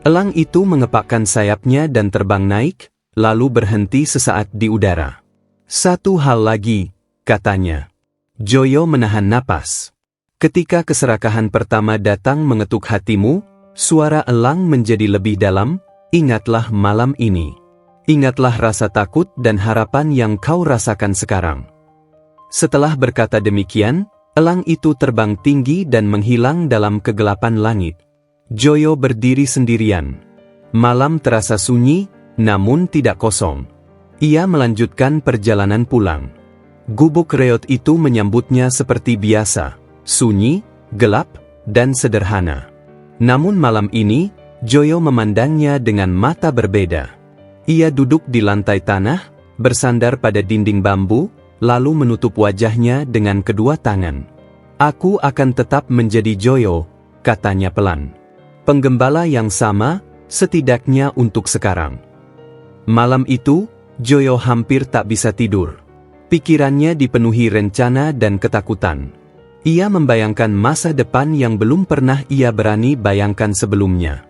Elang itu mengepakkan sayapnya dan terbang naik, lalu berhenti sesaat di udara. "Satu hal lagi," katanya. Joyo menahan napas. "Ketika keserakahan pertama datang mengetuk hatimu," suara elang menjadi lebih dalam, "ingatlah malam ini. Ingatlah rasa takut dan harapan yang kau rasakan sekarang." Setelah berkata demikian, elang itu terbang tinggi dan menghilang dalam kegelapan langit. Joyo berdiri sendirian. Malam terasa sunyi, namun tidak kosong. Ia melanjutkan perjalanan pulang. Gubuk reot itu menyambutnya seperti biasa, sunyi, gelap, dan sederhana. Namun malam ini, Joyo memandangnya dengan mata berbeda. Ia duduk di lantai tanah, bersandar pada dinding bambu, lalu menutup wajahnya dengan kedua tangan. "Aku akan tetap menjadi Joyo," katanya pelan. "Penggembala yang sama, setidaknya untuk sekarang." Malam itu, Joyo hampir tak bisa tidur. Pikirannya dipenuhi rencana dan ketakutan. Ia membayangkan masa depan yang belum pernah ia berani bayangkan sebelumnya.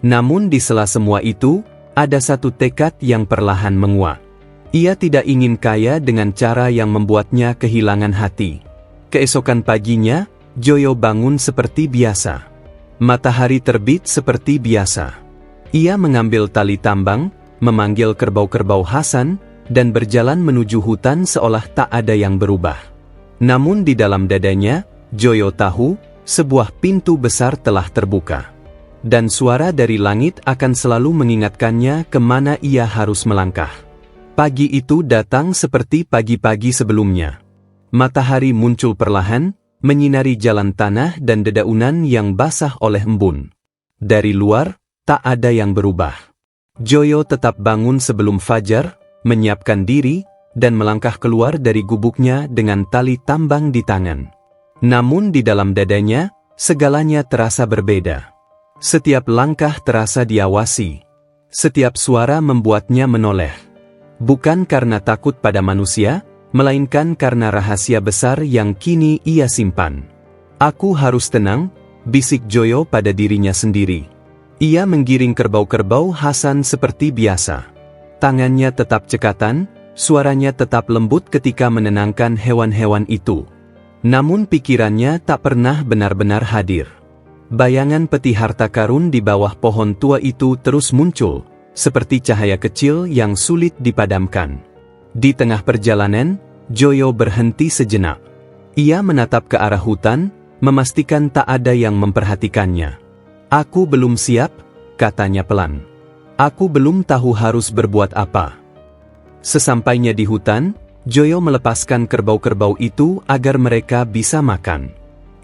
Namun di sela semua itu, ada satu tekad yang perlahan menguat. Ia tidak ingin kaya dengan cara yang membuatnya kehilangan hati. Keesokan paginya, Joyo bangun seperti biasa. Matahari terbit seperti biasa. Ia mengambil tali tambang, memanggil kerbau-kerbau Hasan, dan berjalan menuju hutan seolah tak ada yang berubah. Namun di dalam dadanya, Joyo tahu, sebuah pintu besar telah terbuka. Dan suara dari langit akan selalu mengingatkannya kemana ia harus melangkah. Pagi itu datang seperti pagi-pagi sebelumnya. Matahari muncul perlahan, menyinari jalan tanah dan dedaunan yang basah oleh embun. Dari luar, tak ada yang berubah. Joyo tetap bangun sebelum fajar, menyiapkan diri, dan melangkah keluar dari gubuknya dengan tali tambang di tangan. Namun di dalam dadanya, segalanya terasa berbeda. Setiap langkah terasa diawasi. Setiap suara membuatnya menoleh. Bukan karena takut pada manusia, melainkan karena rahasia besar yang kini ia simpan. "Aku harus tenang," bisik Joyo pada dirinya sendiri. Ia menggiring kerbau-kerbau Hasan seperti biasa. Tangannya tetap cekatan, suaranya tetap lembut ketika menenangkan hewan-hewan itu. Namun pikirannya tak pernah benar-benar hadir. Bayangan peti harta karun di bawah pohon tua itu terus muncul, seperti cahaya kecil yang sulit dipadamkan. Di tengah perjalanan, Joyo berhenti sejenak. Ia menatap ke arah hutan, memastikan tak ada yang memperhatikannya. "Aku belum siap," katanya pelan. "Aku belum tahu harus berbuat apa." Sesampainya di hutan, Joyo melepaskan kerbau-kerbau itu agar mereka bisa makan.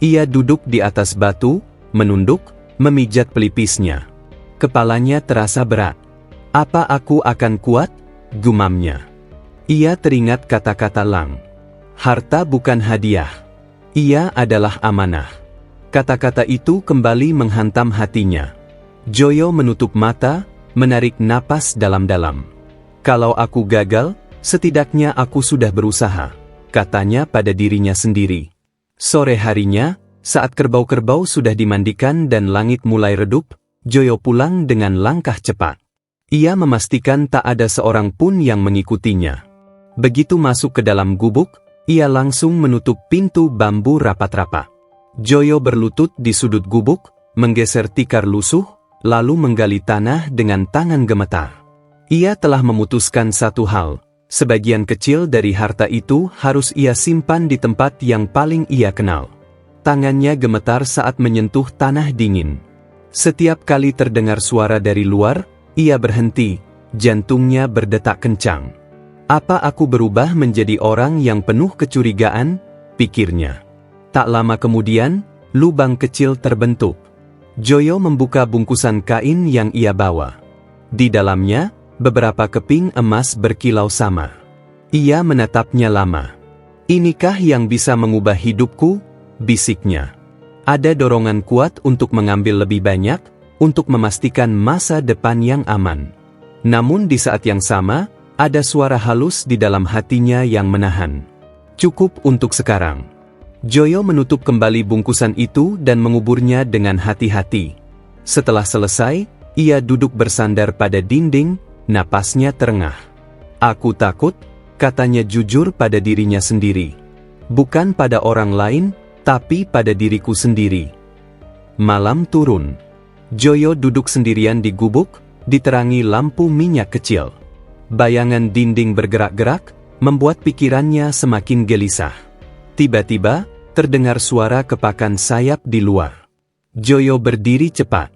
Ia duduk di atas batu, menunduk, memijat pelipisnya. Kepalanya terasa berat. "Apa aku akan kuat?" gumamnya. Ia teringat kata-kata Lang. "Harta bukan hadiah. Ia adalah amanah." Kata-kata itu kembali menghantam hatinya. Joyo menutup mata, menarik napas dalam-dalam. "Kalau aku gagal, setidaknya aku sudah berusaha," katanya pada dirinya sendiri. Sore harinya, saat kerbau-kerbau sudah dimandikan dan langit mulai redup, Joyo pulang dengan langkah cepat. Ia memastikan tak ada seorang pun yang mengikutinya. Begitu masuk ke dalam gubuk, ia langsung menutup pintu bambu rapat-rapat. Joyo berlutut di sudut gubuk, menggeser tikar lusuh, lalu menggali tanah dengan tangan gemetar. Ia telah memutuskan satu hal, sebagian kecil dari harta itu harus ia simpan di tempat yang paling ia kenal. Tangannya gemetar saat menyentuh tanah dingin. Setiap kali terdengar suara dari luar, ia berhenti, jantungnya berdetak kencang. "Apa aku berubah menjadi orang yang penuh kecurigaan?" pikirnya. Tak lama kemudian, lubang kecil terbentuk. Joyo membuka bungkusan kain yang ia bawa. Di dalamnya, beberapa keping emas berkilau samar. Ia menatapnya lama. "Inikah yang bisa mengubah hidupku?" bisiknya. Ada dorongan kuat untuk mengambil lebih banyak, untuk memastikan masa depan yang aman. Namun di saat yang sama, ada suara halus di dalam hatinya yang menahan. "Cukup untuk sekarang." Joyo menutup kembali bungkusan itu dan menguburnya dengan hati-hati. Setelah selesai, ia duduk bersandar pada dinding, napasnya terengah. "Aku takut," katanya jujur pada dirinya sendiri. "Bukan pada orang lain, tapi pada diriku sendiri." Malam turun. Joyo duduk sendirian di gubuk, diterangi lampu minyak kecil. Bayangan dinding bergerak-gerak, membuat pikirannya semakin gelisah. Tiba-tiba, terdengar suara kepakan sayap di luar. Joyo berdiri cepat.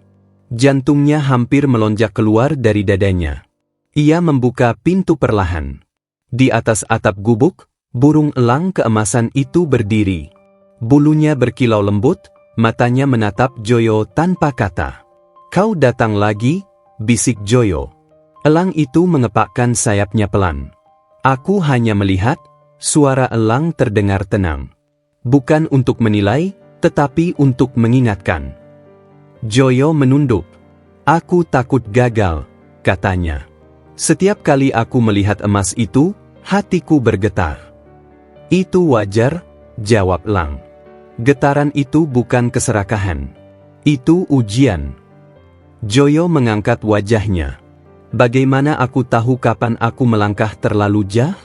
Jantungnya hampir melonjak keluar dari dadanya. Ia membuka pintu perlahan. Di atas atap gubuk, burung elang keemasan itu berdiri. Bulunya berkilau lembut, matanya menatap Joyo tanpa kata. "Kau datang lagi," bisik Joyo. Elang itu mengepakkan sayapnya pelan. "Aku hanya melihat," suara elang terdengar tenang. "Bukan untuk menilai, tetapi untuk mengingatkan." Joyo menunduk. "Aku takut gagal," katanya. "Setiap kali aku melihat emas itu, hatiku bergetar." "Itu wajar," jawab elang. "Getaran itu bukan keserakahan. Itu ujian." Joyo mengangkat wajahnya. "Bagaimana aku tahu kapan aku melangkah terlalu jauh?"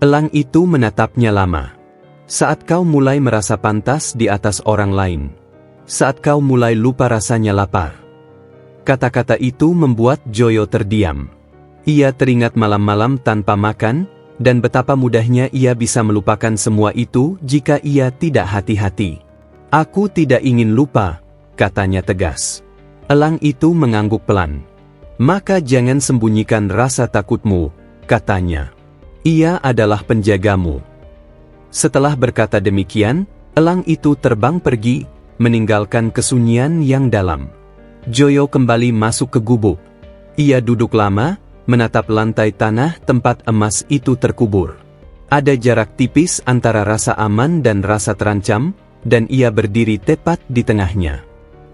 Elang itu menatapnya lama. "Saat kau mulai merasa pantas di atas orang lain. Saat kau mulai lupa rasanya lapar." Kata-kata itu membuat Joyo terdiam. Ia teringat malam-malam tanpa makan, dan betapa mudahnya ia bisa melupakan semua itu jika ia tidak hati-hati. "Aku tidak ingin lupa," katanya tegas. Elang itu mengangguk pelan. "Maka jangan sembunyikan rasa takutmu," katanya. "Ia adalah penjagamu." Setelah berkata demikian, elang itu terbang pergi, meninggalkan kesunyian yang dalam. Joyo kembali masuk ke gubuk. Ia duduk lama, menatap lantai tanah tempat emas itu terkubur. Ada jarak tipis antara rasa aman dan rasa terancam, dan ia berdiri tepat di tengahnya.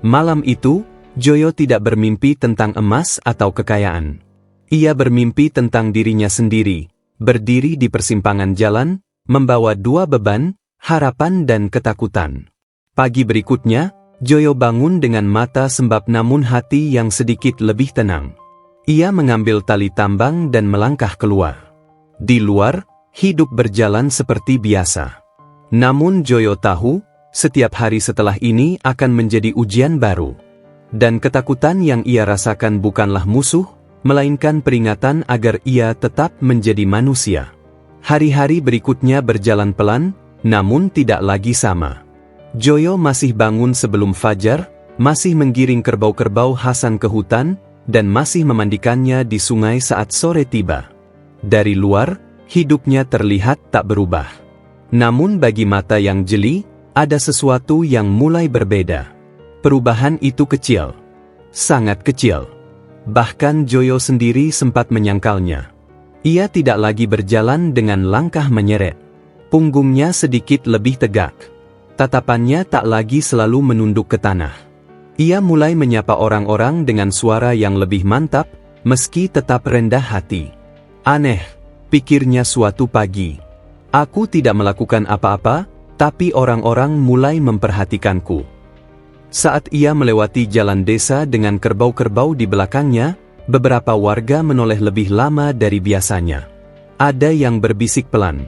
Malam itu, Joyo tidak bermimpi tentang emas atau kekayaan. Ia bermimpi tentang dirinya sendiri, berdiri di persimpangan jalan, membawa dua beban, harapan dan ketakutan. Pagi berikutnya, Joyo bangun dengan mata sembab namun hati yang sedikit lebih tenang. Ia mengambil tali tambang dan melangkah keluar. Di luar, hidup berjalan seperti biasa. Namun Joyo tahu, setiap hari setelah ini akan menjadi ujian baru. Dan ketakutan yang ia rasakan bukanlah musuh, melainkan peringatan agar ia tetap menjadi manusia. Hari-hari berikutnya berjalan pelan, namun tidak lagi sama. Joyo masih bangun sebelum fajar, masih menggiring kerbau-kerbau Hasan ke hutan, dan masih memandikannya di sungai saat sore tiba. Dari luar, hidupnya terlihat tak berubah. Namun bagi mata yang jeli, ada sesuatu yang mulai berbeda. Perubahan itu kecil. Sangat kecil. Bahkan Joyo sendiri sempat menyangkalnya. Ia tidak lagi berjalan dengan langkah menyeret. Punggungnya sedikit lebih tegak. Tatapannya tak lagi selalu menunduk ke tanah. Ia mulai menyapa orang-orang dengan suara yang lebih mantap, meski tetap rendah hati. "Aneh," pikirnya suatu pagi. "Aku tidak melakukan apa-apa, tapi orang-orang mulai memperhatikanku." Saat ia melewati jalan desa dengan kerbau-kerbau di belakangnya, beberapa warga menoleh lebih lama dari biasanya. Ada yang berbisik pelan.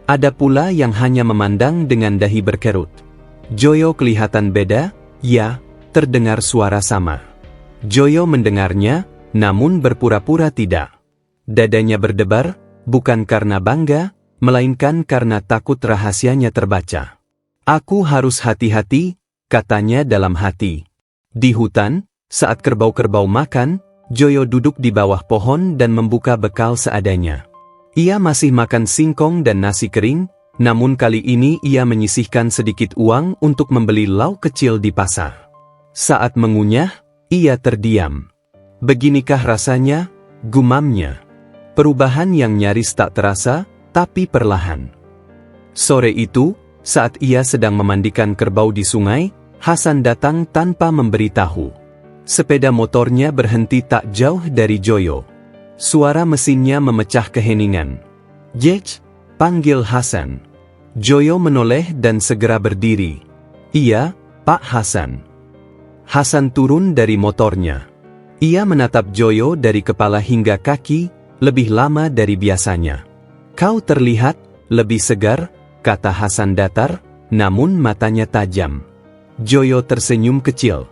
Ada pula yang hanya memandang dengan dahi berkerut. Joyo kelihatan beda, ya. Terdengar suara samar. Joyo mendengarnya, namun berpura-pura tidak. Dadanya berdebar, bukan karena bangga, melainkan karena takut rahasianya terbaca. "Aku harus hati-hati," katanya dalam hati. Di hutan, saat kerbau-kerbau makan, Joyo duduk di bawah pohon dan membuka bekal seadanya. Ia masih makan singkong dan nasi kering, namun kali ini ia menyisihkan sedikit uang untuk membeli lauk kecil di pasar. Saat mengunyah, ia terdiam. "Beginikah rasanya?" gumamnya. Perubahan yang nyaris tak terasa, tapi perlahan. Sore itu, saat ia sedang memandikan kerbau di sungai, Hasan datang tanpa memberitahu. Sepeda motornya berhenti tak jauh dari Joyo. Suara mesinnya memecah keheningan. "Jej," panggil Hasan. Joyo menoleh dan segera berdiri. "Iya, Pak Hasan." Hasan turun dari motornya. Ia menatap Joyo dari kepala hingga kaki, lebih lama dari biasanya. "Kau terlihat lebih segar," kata Hasan datar, namun matanya tajam. Joyo tersenyum kecil.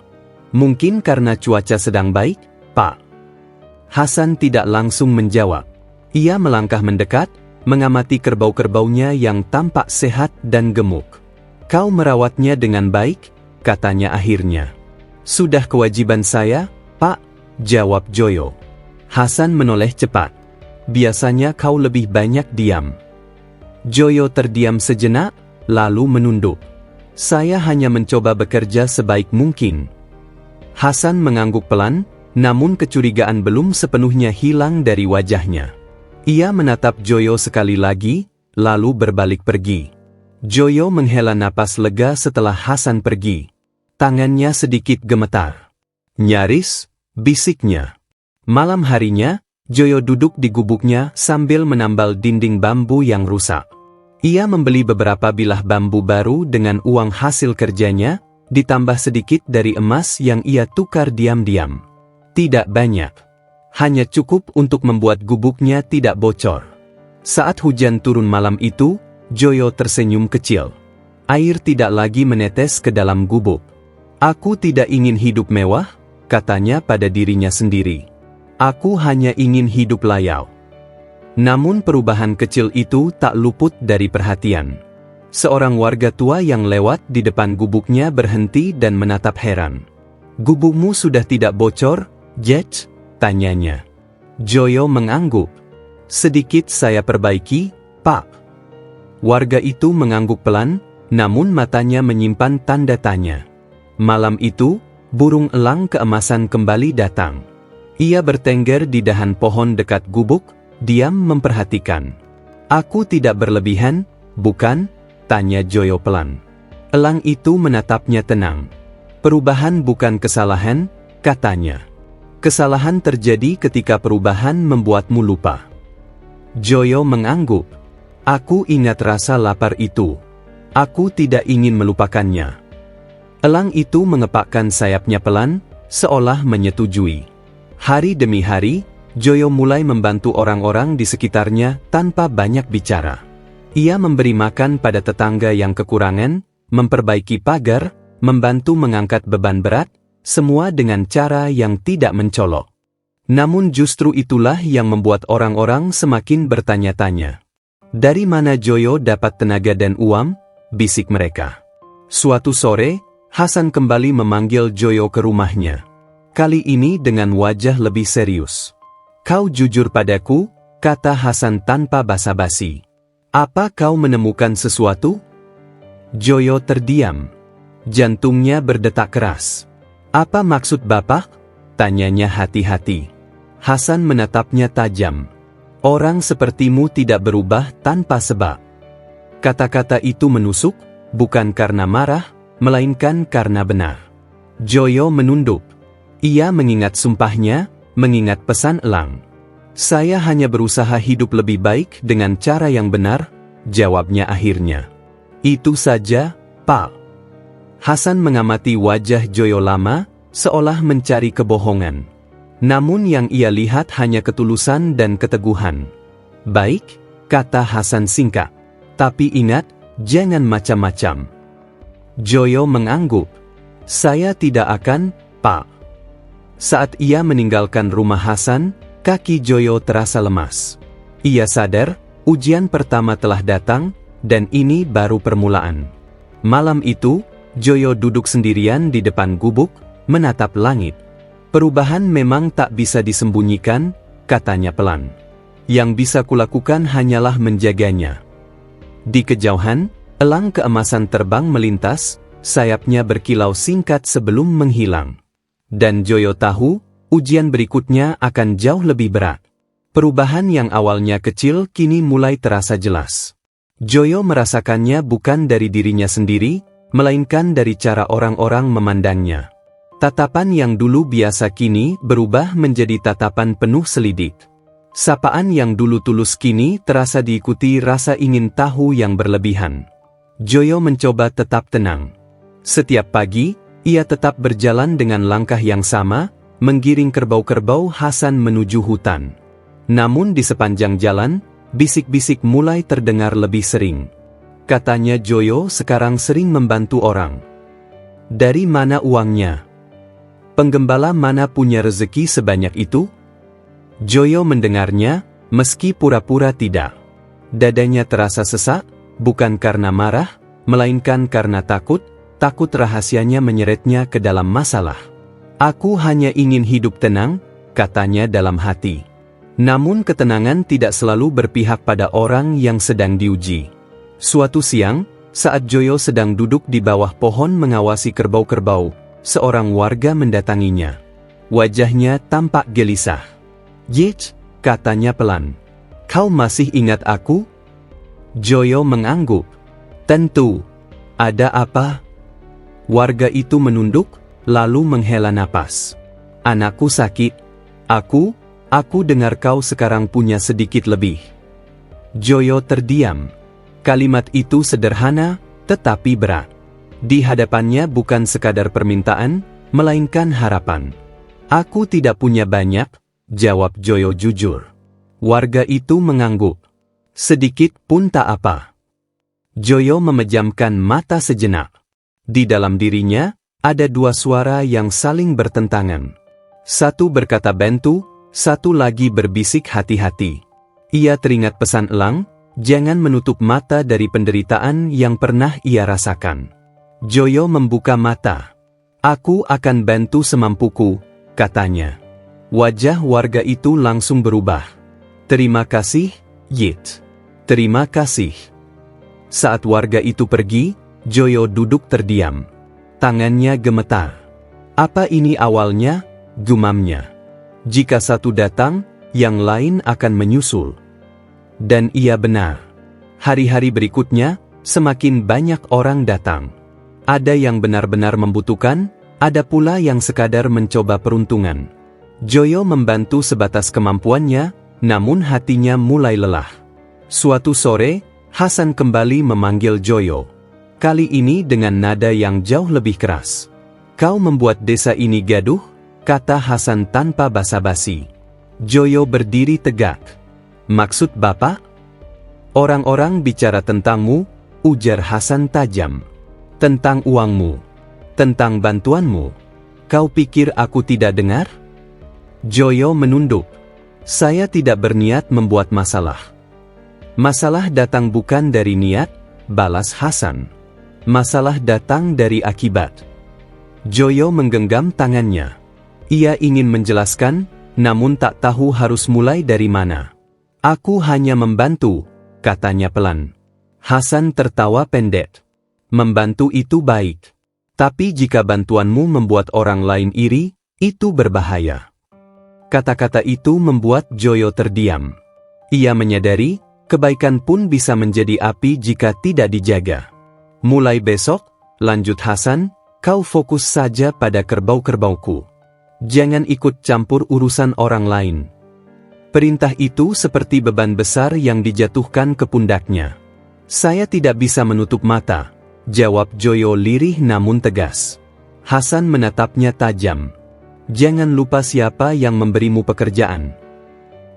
"Mungkin karena cuaca sedang baik, Pak." Hasan tidak langsung menjawab. Ia melangkah mendekat, mengamati kerbau-kerbaunya yang tampak sehat dan gemuk. "Kau merawatnya dengan baik," katanya akhirnya. "Sudah kewajiban saya, Pak," jawab Joyo. Hasan menoleh cepat. Biasanya kau lebih banyak diam. Joyo terdiam sejenak, lalu menunduk. Saya hanya mencoba bekerja sebaik mungkin. Hasan mengangguk pelan, namun kecurigaan belum sepenuhnya hilang dari wajahnya. Ia menatap Joyo sekali lagi, lalu berbalik pergi. Joyo menghela napas lega setelah Hasan pergi. Tangannya sedikit gemetar. Nyaris, bisiknya. Malam harinya, Joyo duduk di gubuknya sambil menambal dinding bambu yang rusak. Ia membeli beberapa bilah bambu baru dengan uang hasil kerjanya, ditambah sedikit dari emas yang ia tukar diam-diam. Tidak banyak. Hanya cukup untuk membuat gubuknya tidak bocor. Saat hujan turun malam itu, Joyo tersenyum kecil. Air tidak lagi menetes ke dalam gubuk. Aku tidak ingin hidup mewah, katanya pada dirinya sendiri. Aku hanya ingin hidup layau. Namun perubahan kecil itu tak luput dari perhatian. Seorang warga tua yang lewat di depan gubuknya berhenti dan menatap heran. Gubukmu sudah tidak bocor, Jet? Tanyanya. Joyo mengangguk. Sedikit saya perbaiki, Pak. Warga itu mengangguk pelan, namun matanya menyimpan tanda tanya. Malam itu, burung elang keemasan kembali datang. Ia bertengger di dahan pohon dekat gubuk, diam memperhatikan. Aku tidak berlebihan, bukan? Tanya Joyo pelan. Elang itu menatapnya tenang. Perubahan bukan kesalahan, katanya. Kesalahan terjadi ketika perubahan membuatmu lupa. Joyo mengangguk. Aku ingat rasa lapar itu. Aku tidak ingin melupakannya. Elang itu mengepakkan sayapnya pelan, seolah menyetujui. Hari demi hari, Joyo mulai membantu orang-orang di sekitarnya tanpa banyak bicara. Ia memberi makan pada tetangga yang kekurangan, memperbaiki pagar, membantu mengangkat beban berat, semua dengan cara yang tidak mencolok. Namun justru itulah yang membuat orang-orang semakin bertanya-tanya. Dari mana Joyo dapat tenaga dan uang? Bisik mereka. Suatu sore, Hasan kembali memanggil Joyo ke rumahnya. Kali ini dengan wajah lebih serius. Kau jujur padaku, kata Hasan tanpa basa-basi. Apa kau menemukan sesuatu? Joyo terdiam. Jantungnya berdetak keras. Apa maksud Bapak? Tanyanya hati-hati. Hasan menatapnya tajam. Orang sepertimu tidak berubah tanpa sebab. Kata-kata itu menusuk, bukan karena marah, melainkan karena benar. Joyo menunduk. Ia mengingat sumpahnya, mengingat pesan elang. Saya hanya berusaha hidup lebih baik dengan cara yang benar, jawabnya akhirnya. Itu saja, Pak. Hasan mengamati wajah Joyo lama, seolah mencari kebohongan. Namun yang ia lihat hanya ketulusan dan keteguhan. Baik, kata Hasan singkat. Tapi ingat, jangan macam-macam. Joyo mengangguk. Saya tidak akan, Pak. Saat ia meninggalkan rumah Hasan, kaki Joyo terasa lemas. Ia sadar, ujian pertama telah datang, dan ini baru permulaan. Malam itu, Joyo duduk sendirian di depan gubuk, menatap langit. Perubahan memang tak bisa disembunyikan, katanya pelan. Yang bisa kulakukan hanyalah menjaganya. Di kejauhan, elang keemasan terbang melintas, sayapnya berkilau singkat sebelum menghilang. Dan Joyo tahu, ujian berikutnya akan jauh lebih berat. Perubahan yang awalnya kecil kini mulai terasa jelas. Joyo merasakannya bukan dari dirinya sendiri, melainkan dari cara orang-orang memandangnya. Tatapan yang dulu biasa kini berubah menjadi tatapan penuh selidik. Sapaan yang dulu tulus kini terasa diikuti rasa ingin tahu yang berlebihan. Joyo mencoba tetap tenang. Setiap pagi, ia tetap berjalan dengan langkah yang sama, menggiring kerbau-kerbau Hasan menuju hutan. Namun di sepanjang jalan, bisik-bisik mulai terdengar lebih sering. Katanya Joyo sekarang sering membantu orang. Dari mana uangnya? Penggembala mana punya rezeki sebanyak itu? Joyo mendengarnya, meski pura-pura tidak. Dadanya terasa sesak, bukan karena marah, melainkan karena takut rahasianya menyeretnya ke dalam masalah. Aku hanya ingin hidup tenang, katanya dalam hati. Namun ketenangan tidak selalu berpihak pada orang yang sedang diuji. Suatu siang, saat Joyo sedang duduk di bawah pohon mengawasi kerbau-kerbau, seorang warga mendatanginya. Wajahnya tampak gelisah. "Yit," katanya pelan. "Kau masih ingat aku?" Joyo mengangguk. "Tentu. Ada apa?" Warga itu menunduk, lalu menghela napas. "Anakku sakit. Aku dengar kau sekarang punya sedikit lebih." Joyo terdiam. Kalimat itu sederhana, tetapi berat. Di hadapannya bukan sekadar permintaan, melainkan harapan. "Aku tidak punya banyak," jawab Joyo jujur. Warga itu mengangguk. "Sedikit pun tak apa." Joyo memejamkan mata sejenak. Di dalam dirinya, ada dua suara yang saling bertentangan. Satu berkata bantu, satu lagi berbisik hati-hati. Ia teringat pesan Elang, jangan menutup mata dari penderitaan yang pernah ia rasakan. Joyo membuka mata. "Aku akan bantu semampuku," katanya. Wajah warga itu langsung berubah. "Terima kasih, Yit. Terima kasih." Saat warga itu pergi, Joyo duduk terdiam. Tangannya gemetar. "Apa ini awalnya?" gumamnya. "Jika satu datang, yang lain akan menyusul." Dan ia benar. Hari-hari berikutnya, semakin banyak orang datang. Ada yang benar-benar membutuhkan, ada pula yang sekadar mencoba peruntungan. Joyo membantu sebatas kemampuannya, namun hatinya mulai lelah. Suatu sore, Hasan kembali memanggil Joyo. Kali ini dengan nada yang jauh lebih keras. "Kau membuat desa ini gaduh," kata Hasan tanpa basa-basi. Joyo berdiri tegak. "Maksud Bapak?" "Orang-orang bicara tentangmu," ujar Hasan tajam. "Tentang uangmu. Tentang bantuanmu. Kau pikir aku tidak dengar?" Joyo menunduk. "Saya tidak berniat membuat masalah." "Masalah datang bukan dari niat," balas Hasan. "Masalah datang dari akibat." Joyo menggenggam tangannya. Ia ingin menjelaskan, namun tak tahu harus mulai dari mana. "Aku hanya membantu," katanya pelan. Hasan tertawa pendek. "Membantu itu baik. Tapi jika bantuanmu membuat orang lain iri, itu berbahaya." Kata-kata itu membuat Joyo terdiam. Ia menyadari, kebaikan pun bisa menjadi api jika tidak dijaga. "Mulai besok," lanjut Hasan, "kau fokus saja pada kerbau-kerbauku. Jangan ikut campur urusan orang lain." Perintah itu seperti beban besar yang dijatuhkan ke pundaknya. "Saya tidak bisa menutup mata," jawab Joyo lirih namun tegas. Hasan menatapnya tajam. "Jangan lupa siapa yang memberimu pekerjaan."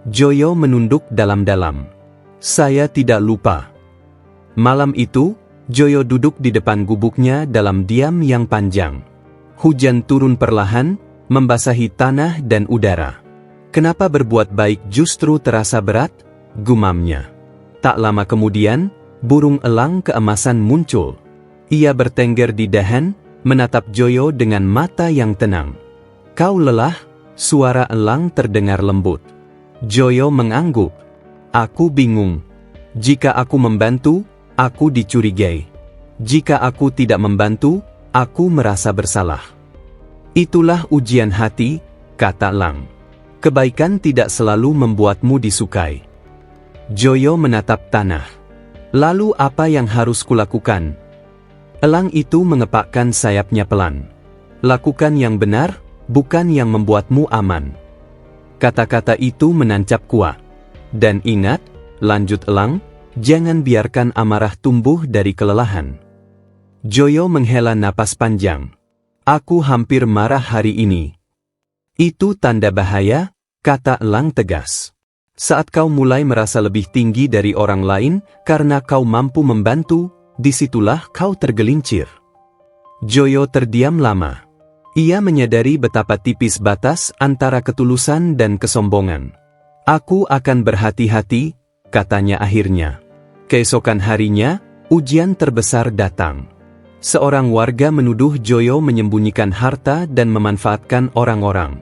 Joyo menunduk dalam-dalam. "Saya tidak lupa." Malam itu, Joyo duduk di depan gubuknya dalam diam yang panjang. Hujan turun perlahan, membasahi tanah dan udara. "Kenapa berbuat baik justru terasa berat?" gumamnya. Tak lama kemudian, burung elang keemasan muncul. Ia bertengger di dahan, menatap Joyo dengan mata yang tenang. "Kau lelah?" suara elang terdengar lembut. Joyo mengangguk. "Aku bingung. Jika aku membantu, aku dicurigai. Jika aku tidak membantu, aku merasa bersalah." "Itulah ujian hati," kata elang. "Kebaikan tidak selalu membuatmu disukai." Joyo menatap tanah. "Lalu apa yang harus kulakukan?" Elang itu mengepakkan sayapnya pelan. "Lakukan yang benar, bukan yang membuatmu aman." Kata-kata itu menancap kuat. "Dan ingat," lanjut elang, "jangan biarkan amarah tumbuh dari kelelahan." Joyo menghela napas panjang. "Aku hampir marah hari ini." "Itu tanda bahaya," kata elang tegas. "Saat kau mulai merasa lebih tinggi dari orang lain karena kau mampu membantu, disitulah kau tergelincir." Joyo terdiam lama. Ia menyadari betapa tipis batas antara ketulusan dan kesombongan. "Aku akan berhati-hati," katanya akhirnya. Keesokan harinya, ujian terbesar datang. Seorang warga menuduh Joyo menyembunyikan harta dan memanfaatkan orang-orang.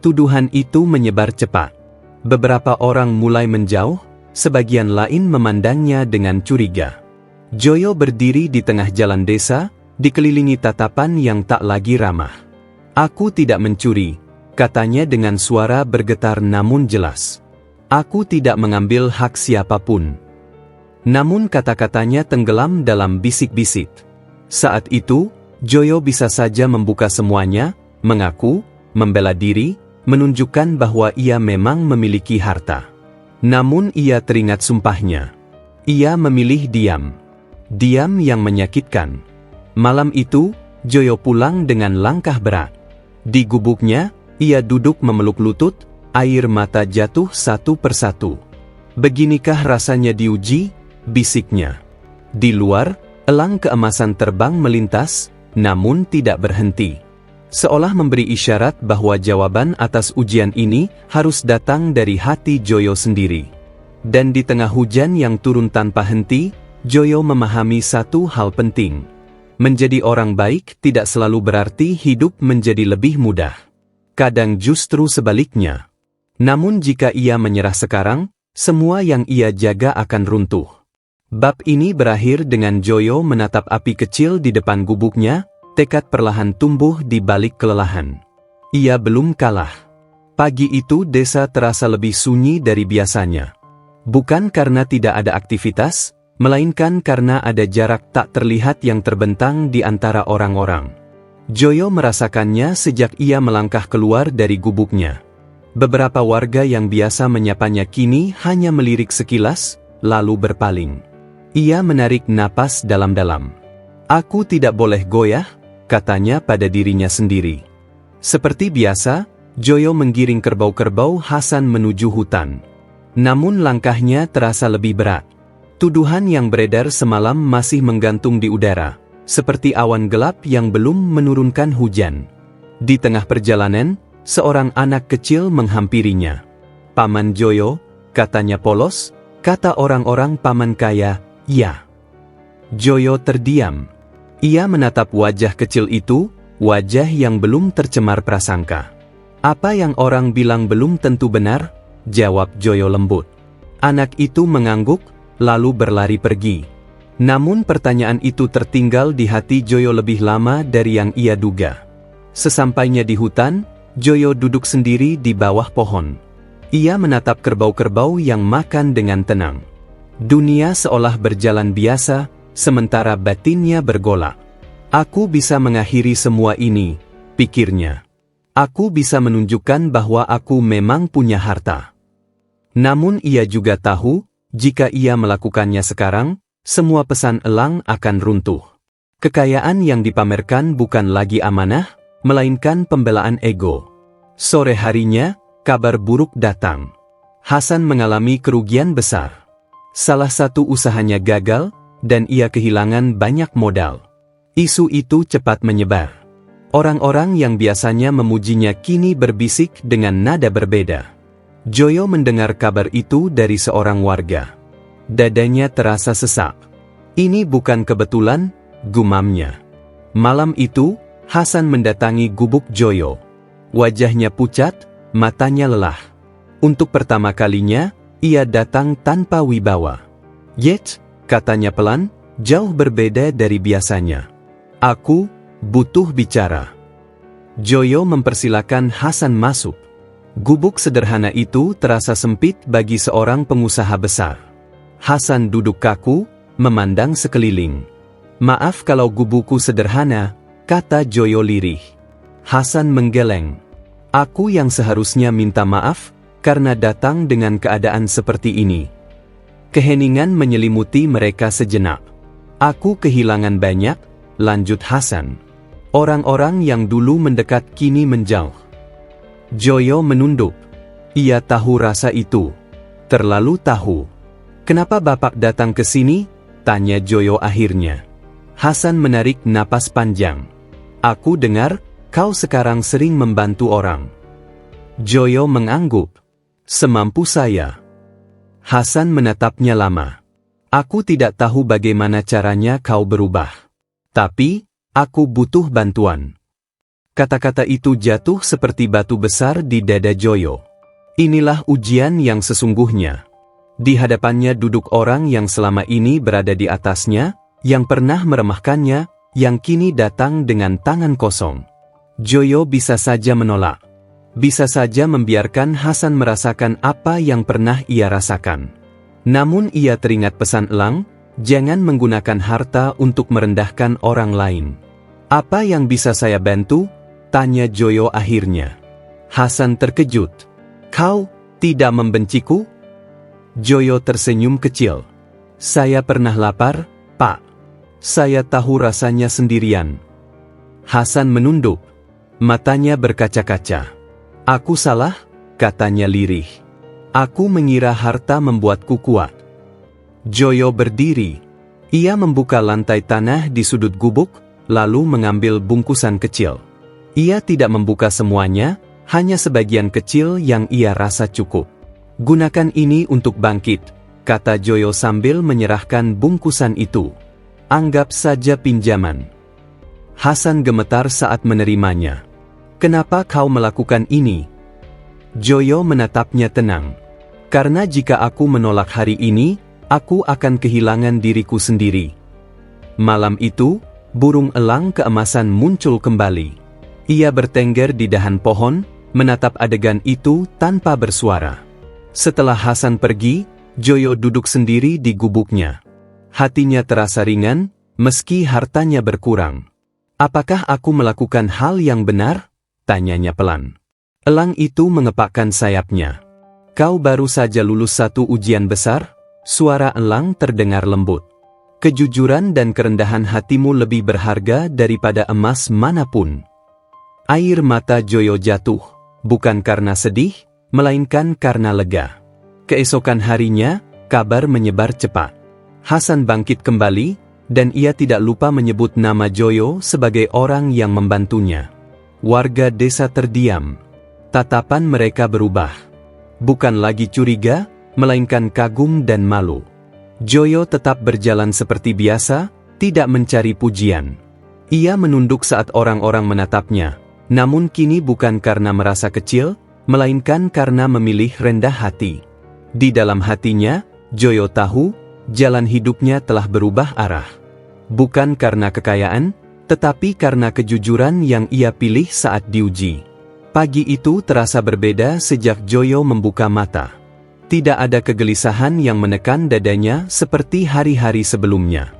Tuduhan itu menyebar cepat. Beberapa orang mulai menjauh, sebagian lain memandangnya dengan curiga. Joyo berdiri di tengah jalan desa, dikelilingi tatapan yang tak lagi ramah. "Aku tidak mencuri," katanya dengan suara bergetar namun jelas. "Aku tidak mengambil hak siapapun." Namun kata-katanya tenggelam dalam bisik-bisik. Saat itu, Joyo bisa saja membuka semuanya, mengaku, membela diri, menunjukkan bahwa ia memang memiliki harta. Namun ia teringat sumpahnya. Ia memilih diam. Diam yang menyakitkan. Malam itu, Joyo pulang dengan langkah berat. Di gubuknya, ia duduk memeluk lutut, air mata jatuh satu persatu. "Beginikah rasanya diuji?" bisiknya. Di luar, elang keemasan terbang melintas, namun tidak berhenti. Seolah memberi isyarat bahwa jawaban atas ujian ini harus datang dari hati Joyo sendiri. Dan di tengah hujan yang turun tanpa henti, Joyo memahami satu hal penting. Menjadi orang baik tidak selalu berarti hidup menjadi lebih mudah. Kadang justru sebaliknya. Namun jika ia menyerah sekarang, semua yang ia jaga akan runtuh. Bab ini berakhir dengan Joyo menatap api kecil di depan gubuknya, tekad perlahan tumbuh di balik kelelahan. Ia belum kalah. Pagi itu desa terasa lebih sunyi dari biasanya. Bukan karena tidak ada aktivitas, melainkan karena ada jarak tak terlihat yang terbentang di antara orang-orang. Joyo merasakannya sejak ia melangkah keluar dari gubuknya. Beberapa warga yang biasa menyapanya kini hanya melirik sekilas, lalu berpaling. Ia menarik napas dalam-dalam. "Aku tidak boleh goyah," katanya pada dirinya sendiri. Seperti biasa, Joyo menggiring kerbau-kerbau Hasan menuju hutan. Namun langkahnya terasa lebih berat. Tuduhan yang beredar semalam masih menggantung di udara, seperti awan gelap yang belum menurunkan hujan. Di tengah perjalanan, seorang anak kecil menghampirinya. "Paman Joyo," katanya polos, "kata orang-orang paman kaya." "Ya." Joyo terdiam. Ia menatap wajah kecil itu, wajah yang belum tercemar prasangka. "Apa yang orang bilang belum tentu benar," jawab Joyo lembut. Anak itu mengangguk, lalu berlari pergi. Namun pertanyaan itu tertinggal di hati Joyo lebih lama dari yang ia duga. Sesampainya di hutan, Joyo duduk sendiri di bawah pohon. Ia menatap kerbau-kerbau yang makan dengan tenang. Dunia seolah berjalan biasa, sementara batinnya bergolak. "Aku bisa mengakhiri semua ini," pikirnya. "Aku bisa menunjukkan bahwa aku memang punya harta." Namun ia juga tahu, jika ia melakukannya sekarang, semua pesan elang akan runtuh. Kekayaan yang dipamerkan bukan lagi amanah, melainkan pembelaan ego. Sore harinya, kabar buruk datang. Hasan mengalami kerugian besar. Salah satu usahanya gagal, dan ia kehilangan banyak modal. Isu itu cepat menyebar. Orang-orang yang biasanya memujinya kini berbisik dengan nada berbeda. Joyo mendengar kabar itu dari seorang warga. Dadanya terasa sesak. "Ini bukan kebetulan," gumamnya. Malam itu, Hasan mendatangi gubuk Joyo. Wajahnya pucat, matanya lelah. Untuk pertama kalinya, ia datang tanpa wibawa. "Yet," katanya pelan, jauh berbeda dari biasanya. "Aku butuh bicara." Joyo mempersilakan Hasan masuk. Gubuk sederhana itu terasa sempit bagi seorang pengusaha besar. Hasan duduk kaku, memandang sekeliling. "Maaf kalau gubukku sederhana," kata Joyo lirih. Hasan menggeleng. "Aku yang seharusnya minta maaf, karena datang dengan keadaan seperti ini." Keheningan menyelimuti mereka sejenak. "Aku kehilangan banyak," lanjut Hasan. "Orang-orang yang dulu mendekat kini menjauh." Joyo menunduk. Ia tahu rasa itu. Terlalu tahu. "Kenapa Bapak datang ke sini?" tanya Joyo akhirnya. Hasan menarik napas panjang. "Aku dengar, kau sekarang sering membantu orang." Joyo mengangguk. "Semampu saya." Hasan menatapnya lama. "Aku tidak tahu bagaimana caranya kau berubah. Tapi, aku butuh bantuan." Kata-kata itu jatuh seperti batu besar di dada Joyo. Inilah ujian yang sesungguhnya. Di hadapannya duduk orang yang selama ini berada di atasnya, yang pernah meremahkannya, yang kini datang dengan tangan kosong. Joyo bisa saja menolak. Bisa saja membiarkan Hasan merasakan apa yang pernah ia rasakan. Namun ia teringat pesan Elang, jangan menggunakan harta untuk merendahkan orang lain. Apa yang bisa saya bantu? Tanya Joyo akhirnya. Hasan terkejut. Kau tidak membenciku? Joyo tersenyum kecil. Saya pernah lapar, Pak. Saya tahu rasanya sendirian. Hasan menunduk. Matanya berkaca-kaca. Aku salah, katanya lirih. Aku mengira harta membuatku kuat. Joyo berdiri. Ia membuka lantai tanah di sudut gubuk, lalu mengambil bungkusan kecil. Ia tidak membuka semuanya, hanya sebagian kecil yang ia rasa cukup. Gunakan ini untuk bangkit, kata Joyo sambil menyerahkan bungkusan itu. Anggap saja pinjaman. Hasan gemetar saat menerimanya. Kenapa kau melakukan ini? Joyo menatapnya tenang. Karena jika aku menolak hari ini, aku akan kehilangan diriku sendiri. Malam itu, burung elang keemasan muncul kembali. Ia bertengger di dahan pohon, menatap adegan itu tanpa bersuara. Setelah Hasan pergi, Joyo duduk sendiri di gubuknya. Hatinya terasa ringan, meski hartanya berkurang. Apakah aku melakukan hal yang benar? Tanyanya pelan. Elang itu mengepakkan sayapnya. Kau baru saja lulus satu ujian besar? Suara elang terdengar lembut. Kejujuran dan kerendahan hatimu lebih berharga daripada emas manapun. Air mata Joyo jatuh, bukan karena sedih, melainkan karena lega. Keesokan harinya, kabar menyebar cepat. Hasan bangkit kembali, dan ia tidak lupa menyebut nama Joyo sebagai orang yang membantunya. Warga desa terdiam. Tatapan mereka berubah. Bukan lagi curiga, melainkan kagum dan malu. Joyo tetap berjalan seperti biasa, tidak mencari pujian. Ia menunduk saat orang-orang menatapnya, namun kini bukan karena merasa kecil, melainkan karena memilih rendah hati. Di dalam hatinya, Joyo tahu, jalan hidupnya telah berubah arah. Bukan karena kekayaan, tetapi karena kejujuran yang ia pilih saat diuji. Pagi itu terasa berbeda sejak Joyo membuka mata. Tidak ada kegelisahan yang menekan dadanya seperti hari-hari sebelumnya.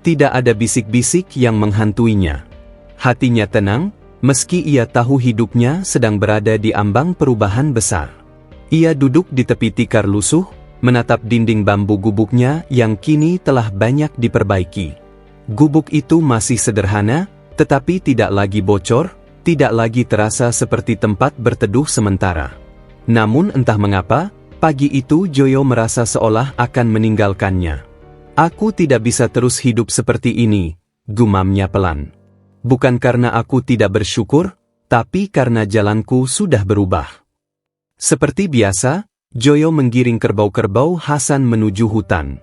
Tidak ada bisik-bisik yang menghantuinya. Hatinya tenang, meski ia tahu hidupnya sedang berada di ambang perubahan besar. Ia duduk di tepi tikar lusuh, menatap dinding bambu gubuknya yang kini telah banyak diperbaiki. Gubuk itu masih sederhana, tetapi tidak lagi bocor, tidak lagi terasa seperti tempat berteduh sementara. Namun entah mengapa, pagi itu Joyo merasa seolah akan meninggalkannya. Aku tidak bisa terus hidup seperti ini, gumamnya pelan. Bukan karena aku tidak bersyukur, tapi karena jalanku sudah berubah. Seperti biasa, Joyo menggiring kerbau-kerbau Hasan menuju hutan.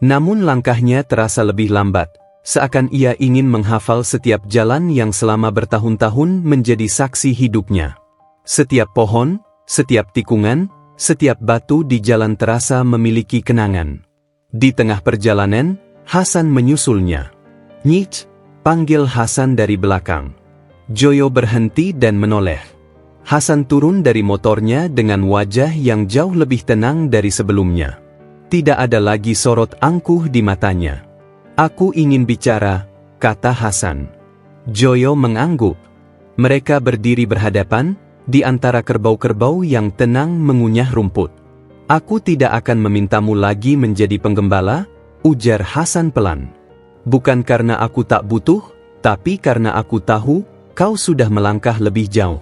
Namun langkahnya terasa lebih lambat, seakan ia ingin menghafal setiap jalan yang selama bertahun-tahun menjadi saksi hidupnya. Setiap pohon, setiap tikungan, setiap batu di jalan terasa memiliki kenangan. Di tengah perjalanan, Hasan menyusulnya. Nyit, panggil Hasan dari belakang. Joyo berhenti dan menoleh. Hasan turun dari motornya dengan wajah yang jauh lebih tenang dari sebelumnya. Tidak ada lagi sorot angkuh di matanya. Aku ingin bicara, kata Hasan. Joyo mengangguk. Mereka berdiri berhadapan, di antara kerbau-kerbau yang tenang mengunyah rumput. Aku tidak akan memintamu lagi menjadi penggembala, ujar Hasan pelan. Bukan karena aku tak butuh, tapi karena aku tahu, kau sudah melangkah lebih jauh.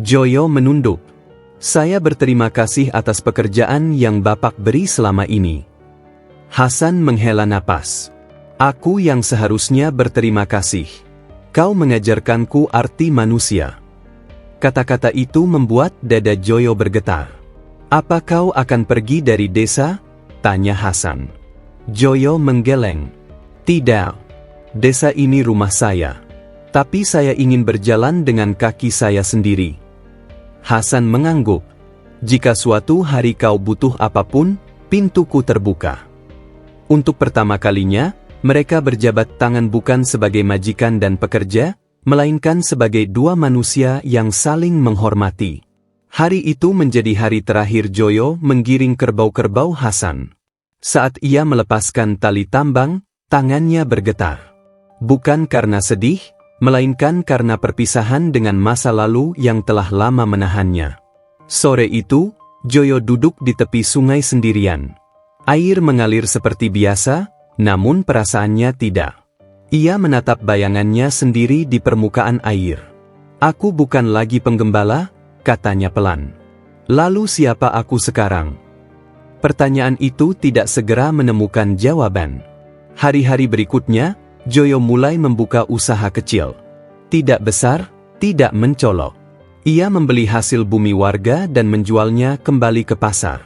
Joyo menunduk. Saya berterima kasih atas pekerjaan yang Bapak beri selama ini. Hasan menghela napas. Aku yang seharusnya berterima kasih. Kau mengajarkanku arti manusia. Kata-kata itu membuat dada Joyo bergetar. Apa kau akan pergi dari desa? Tanya Hasan. Joyo menggeleng. Tidak. Desa ini rumah saya. Tapi saya ingin berjalan dengan kaki saya sendiri. Hasan mengangguk. Jika suatu hari kau butuh apapun, pintuku terbuka. Untuk pertama kalinya, mereka berjabat tangan bukan sebagai majikan dan pekerja, melainkan sebagai dua manusia yang saling menghormati. Hari itu menjadi hari terakhir Joyo menggiring kerbau-kerbau Hasan. Saat ia melepaskan tali tambang, tangannya bergetar. Bukan karena sedih, melainkan karena perpisahan dengan masa lalu yang telah lama menahannya. Sore itu, Joyo duduk di tepi sungai sendirian. Air mengalir seperti biasa, namun perasaannya tidak. Ia menatap bayangannya sendiri di permukaan air. Aku bukan lagi penggembala, katanya pelan. Lalu siapa aku sekarang? Pertanyaan itu tidak segera menemukan jawaban. Hari-hari berikutnya, Joyo mulai membuka usaha kecil. Tidak besar, tidak mencolok. Ia membeli hasil bumi warga dan menjualnya kembali ke pasar.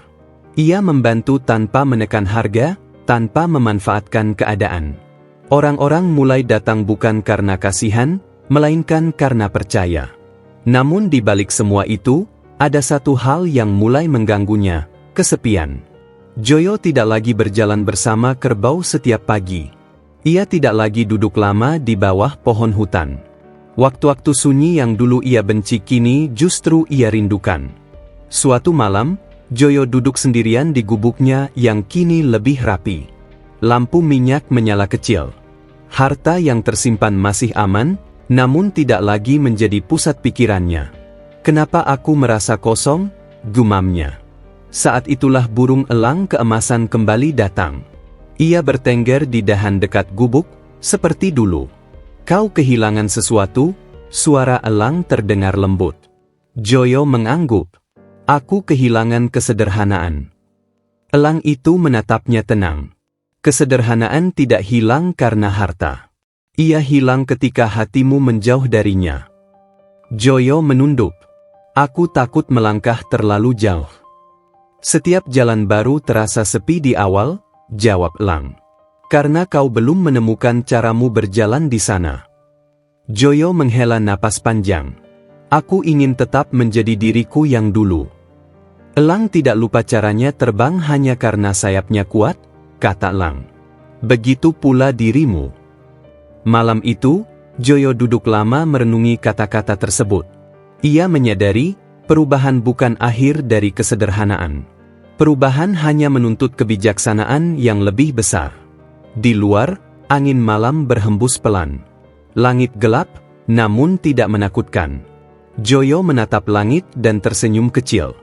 Ia membantu tanpa menekan harga, tanpa memanfaatkan keadaan. Orang-orang mulai datang bukan karena kasihan, melainkan karena percaya. Namun di balik semua itu, ada satu hal yang mulai mengganggunya, kesepian. Joyo tidak lagi berjalan bersama kerbau setiap pagi. Ia tidak lagi duduk lama di bawah pohon hutan. Waktu-waktu sunyi yang dulu ia benci kini justru ia rindukan. Suatu malam, Joyo duduk sendirian di gubuknya yang kini lebih rapi. Lampu minyak menyala kecil. Harta yang tersimpan masih aman, namun tidak lagi menjadi pusat pikirannya. Kenapa aku merasa kosong? Gumamnya. Saat itulah burung elang keemasan kembali datang. Ia bertengger di dahan dekat gubuk, seperti dulu. Kau kehilangan sesuatu? Suara elang terdengar lembut. Joyo mengangguk. Aku kehilangan kesederhanaan. Elang itu menatapnya tenang. Kesederhanaan tidak hilang karena harta. Ia hilang ketika hatimu menjauh darinya. Joyo menunduk. Aku takut melangkah terlalu jauh. Setiap jalan baru terasa sepi di awal, jawab elang. Karena kau belum menemukan caramu berjalan di sana. Joyo menghela napas panjang. Aku ingin tetap menjadi diriku yang dulu. Elang tidak lupa caranya terbang hanya karena sayapnya kuat, kata elang. Begitu pula dirimu. Malam itu, Joyo duduk lama merenungi kata-kata tersebut. Ia menyadari, perubahan bukan akhir dari kesederhanaan. Perubahan hanya menuntut kebijaksanaan yang lebih besar. Di luar, angin malam berhembus pelan. Langit gelap, namun tidak menakutkan. Joyo menatap langit dan tersenyum kecil.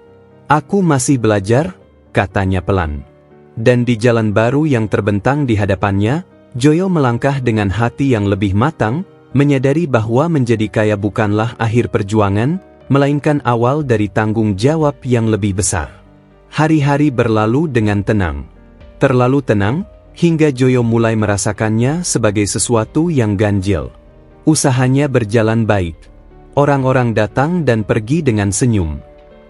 Aku masih belajar, katanya pelan. Dan di jalan baru yang terbentang di hadapannya, Joyo melangkah dengan hati yang lebih matang, menyadari bahwa menjadi kaya bukanlah akhir perjuangan, melainkan awal dari tanggung jawab yang lebih besar. Hari-hari berlalu dengan tenang. Terlalu tenang, hingga Joyo mulai merasakannya sebagai sesuatu yang ganjil. Usahanya berjalan baik. Orang-orang datang dan pergi dengan senyum.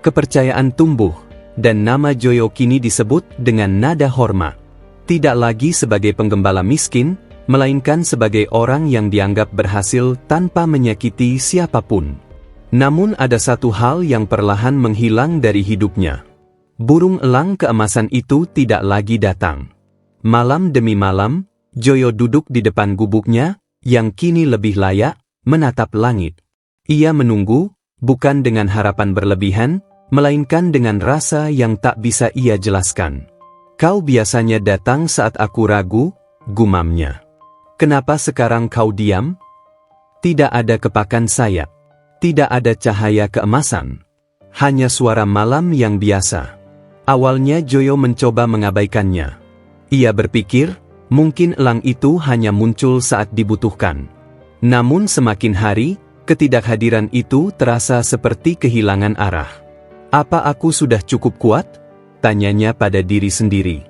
Kepercayaan tumbuh, dan nama Joyo kini disebut dengan nada hormat. Tidak lagi sebagai penggembala miskin, melainkan sebagai orang yang dianggap berhasil tanpa menyakiti siapapun. Namun ada satu hal yang perlahan menghilang dari hidupnya. Burung elang keemasan itu tidak lagi datang. Malam demi malam, Joyo duduk di depan gubuknya, yang kini lebih layak, menatap langit. Ia menunggu, bukan dengan harapan berlebihan, melainkan dengan rasa yang tak bisa ia jelaskan. Kau biasanya datang saat aku ragu, gumamnya. Kenapa sekarang kau diam? Tidak ada kepakan sayap. Tidak ada cahaya keemasan. Hanya suara malam yang biasa. Awalnya Joyo mencoba mengabaikannya. Ia berpikir, mungkin elang itu hanya muncul saat dibutuhkan. Namun semakin hari, ketidakhadiran itu terasa seperti kehilangan arah. Apa aku sudah cukup kuat? Tanyanya pada diri sendiri.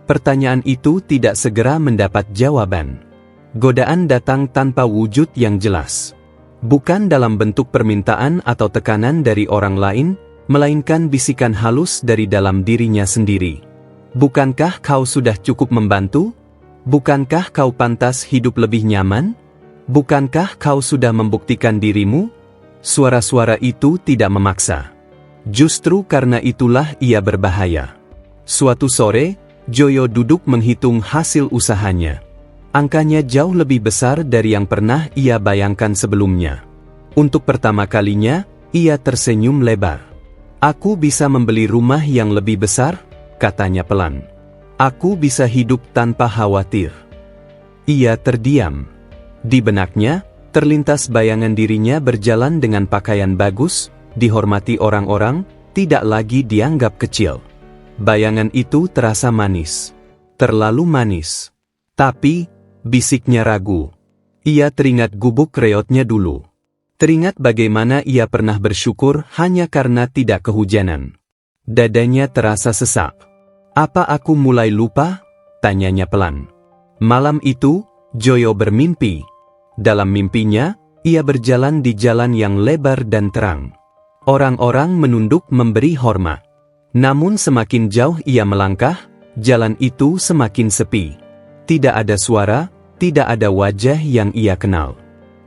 Pertanyaan itu tidak segera mendapat jawaban. Godaan datang tanpa wujud yang jelas. Bukan dalam bentuk permintaan atau tekanan dari orang lain, melainkan bisikan halus dari dalam dirinya sendiri. Bukankah kau sudah cukup membantu? Bukankah kau pantas hidup lebih nyaman? Bukankah kau sudah membuktikan dirimu? Suara-suara itu tidak memaksa. Justru karena itulah ia berbahaya. Suatu sore, Joyo duduk menghitung hasil usahanya. Angkanya jauh lebih besar dari yang pernah ia bayangkan sebelumnya. Untuk pertama kalinya, ia tersenyum lebar. Aku bisa membeli rumah yang lebih besar, katanya pelan. Aku bisa hidup tanpa khawatir. Ia terdiam. Di benaknya, terlintas bayangan dirinya berjalan dengan pakaian bagus, dihormati orang-orang, tidak lagi dianggap kecil. Bayangan itu terasa manis. Terlalu manis. Tapi, bisiknya ragu. Ia teringat gubuk reotnya dulu. Teringat bagaimana ia pernah bersyukur hanya karena tidak kehujanan. Dadanya terasa sesak. Apa aku mulai lupa? Tanyanya pelan. Malam itu, Joyo bermimpi. Dalam mimpinya, ia berjalan di jalan yang lebar dan terang. Orang-orang menunduk memberi hormat. Namun semakin jauh ia melangkah, jalan itu semakin sepi. Tidak ada suara, tidak ada wajah yang ia kenal.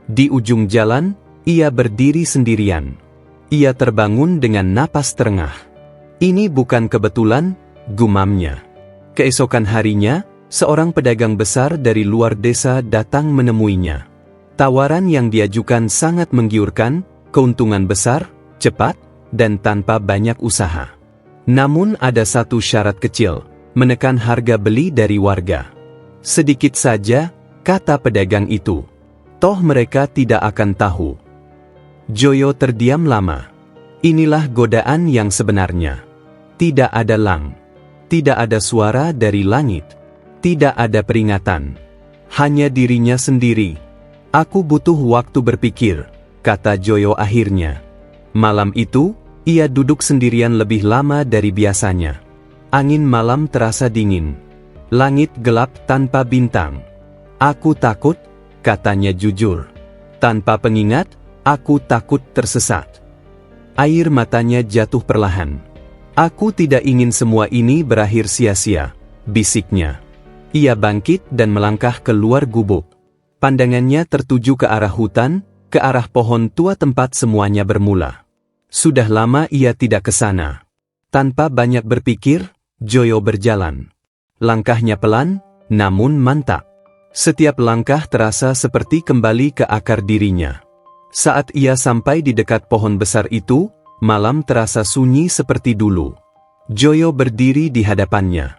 Di ujung jalan, ia berdiri sendirian. Ia terbangun dengan napas terengah. Ini bukan kebetulan, gumamnya. Keesokan harinya, seorang pedagang besar dari luar desa datang menemuinya. Tawaran yang diajukan sangat menggiurkan, keuntungan besar, cepat, dan tanpa banyak usaha. Namun ada satu syarat kecil, menekan harga beli dari warga. Sedikit saja, kata pedagang itu. Toh mereka tidak akan tahu. Joyo terdiam lama. Inilah godaan yang sebenarnya. Tidak ada lang. Tidak ada suara dari langit. Tidak ada peringatan. Hanya dirinya sendiri. Aku butuh waktu berpikir, kata Joyo akhirnya. Malam itu, ia duduk sendirian lebih lama dari biasanya. Angin malam terasa dingin. Langit gelap tanpa bintang. Aku takut, katanya jujur. Tanpa pengingat, aku takut tersesat. Air matanya jatuh perlahan. Aku tidak ingin semua ini berakhir sia-sia, bisiknya. Ia bangkit dan melangkah keluar gubuk. Pandangannya tertuju ke arah hutan, ke arah pohon tua tempat semuanya bermula. Sudah lama ia tidak ke sana. Tanpa banyak berpikir, Joyo berjalan. Langkahnya pelan, namun mantap. Setiap langkah terasa seperti kembali ke akar dirinya. Saat ia sampai di dekat pohon besar itu, malam terasa sunyi seperti dulu. Joyo berdiri di hadapannya.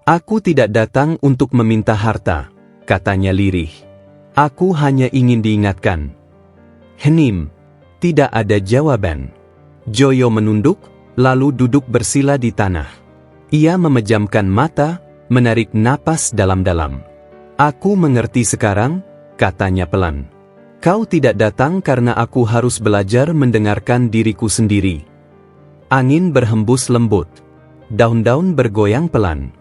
Aku tidak datang untuk meminta harta, katanya lirih. Aku hanya ingin diingatkan. Hening. Tidak ada jawaban. Joyo menunduk, lalu duduk bersila di tanah. Ia memejamkan mata, menarik napas dalam-dalam. Aku mengerti sekarang, katanya pelan. Kau tidak datang karena aku harus belajar mendengarkan diriku sendiri. Angin berhembus lembut. Daun-daun bergoyang pelan.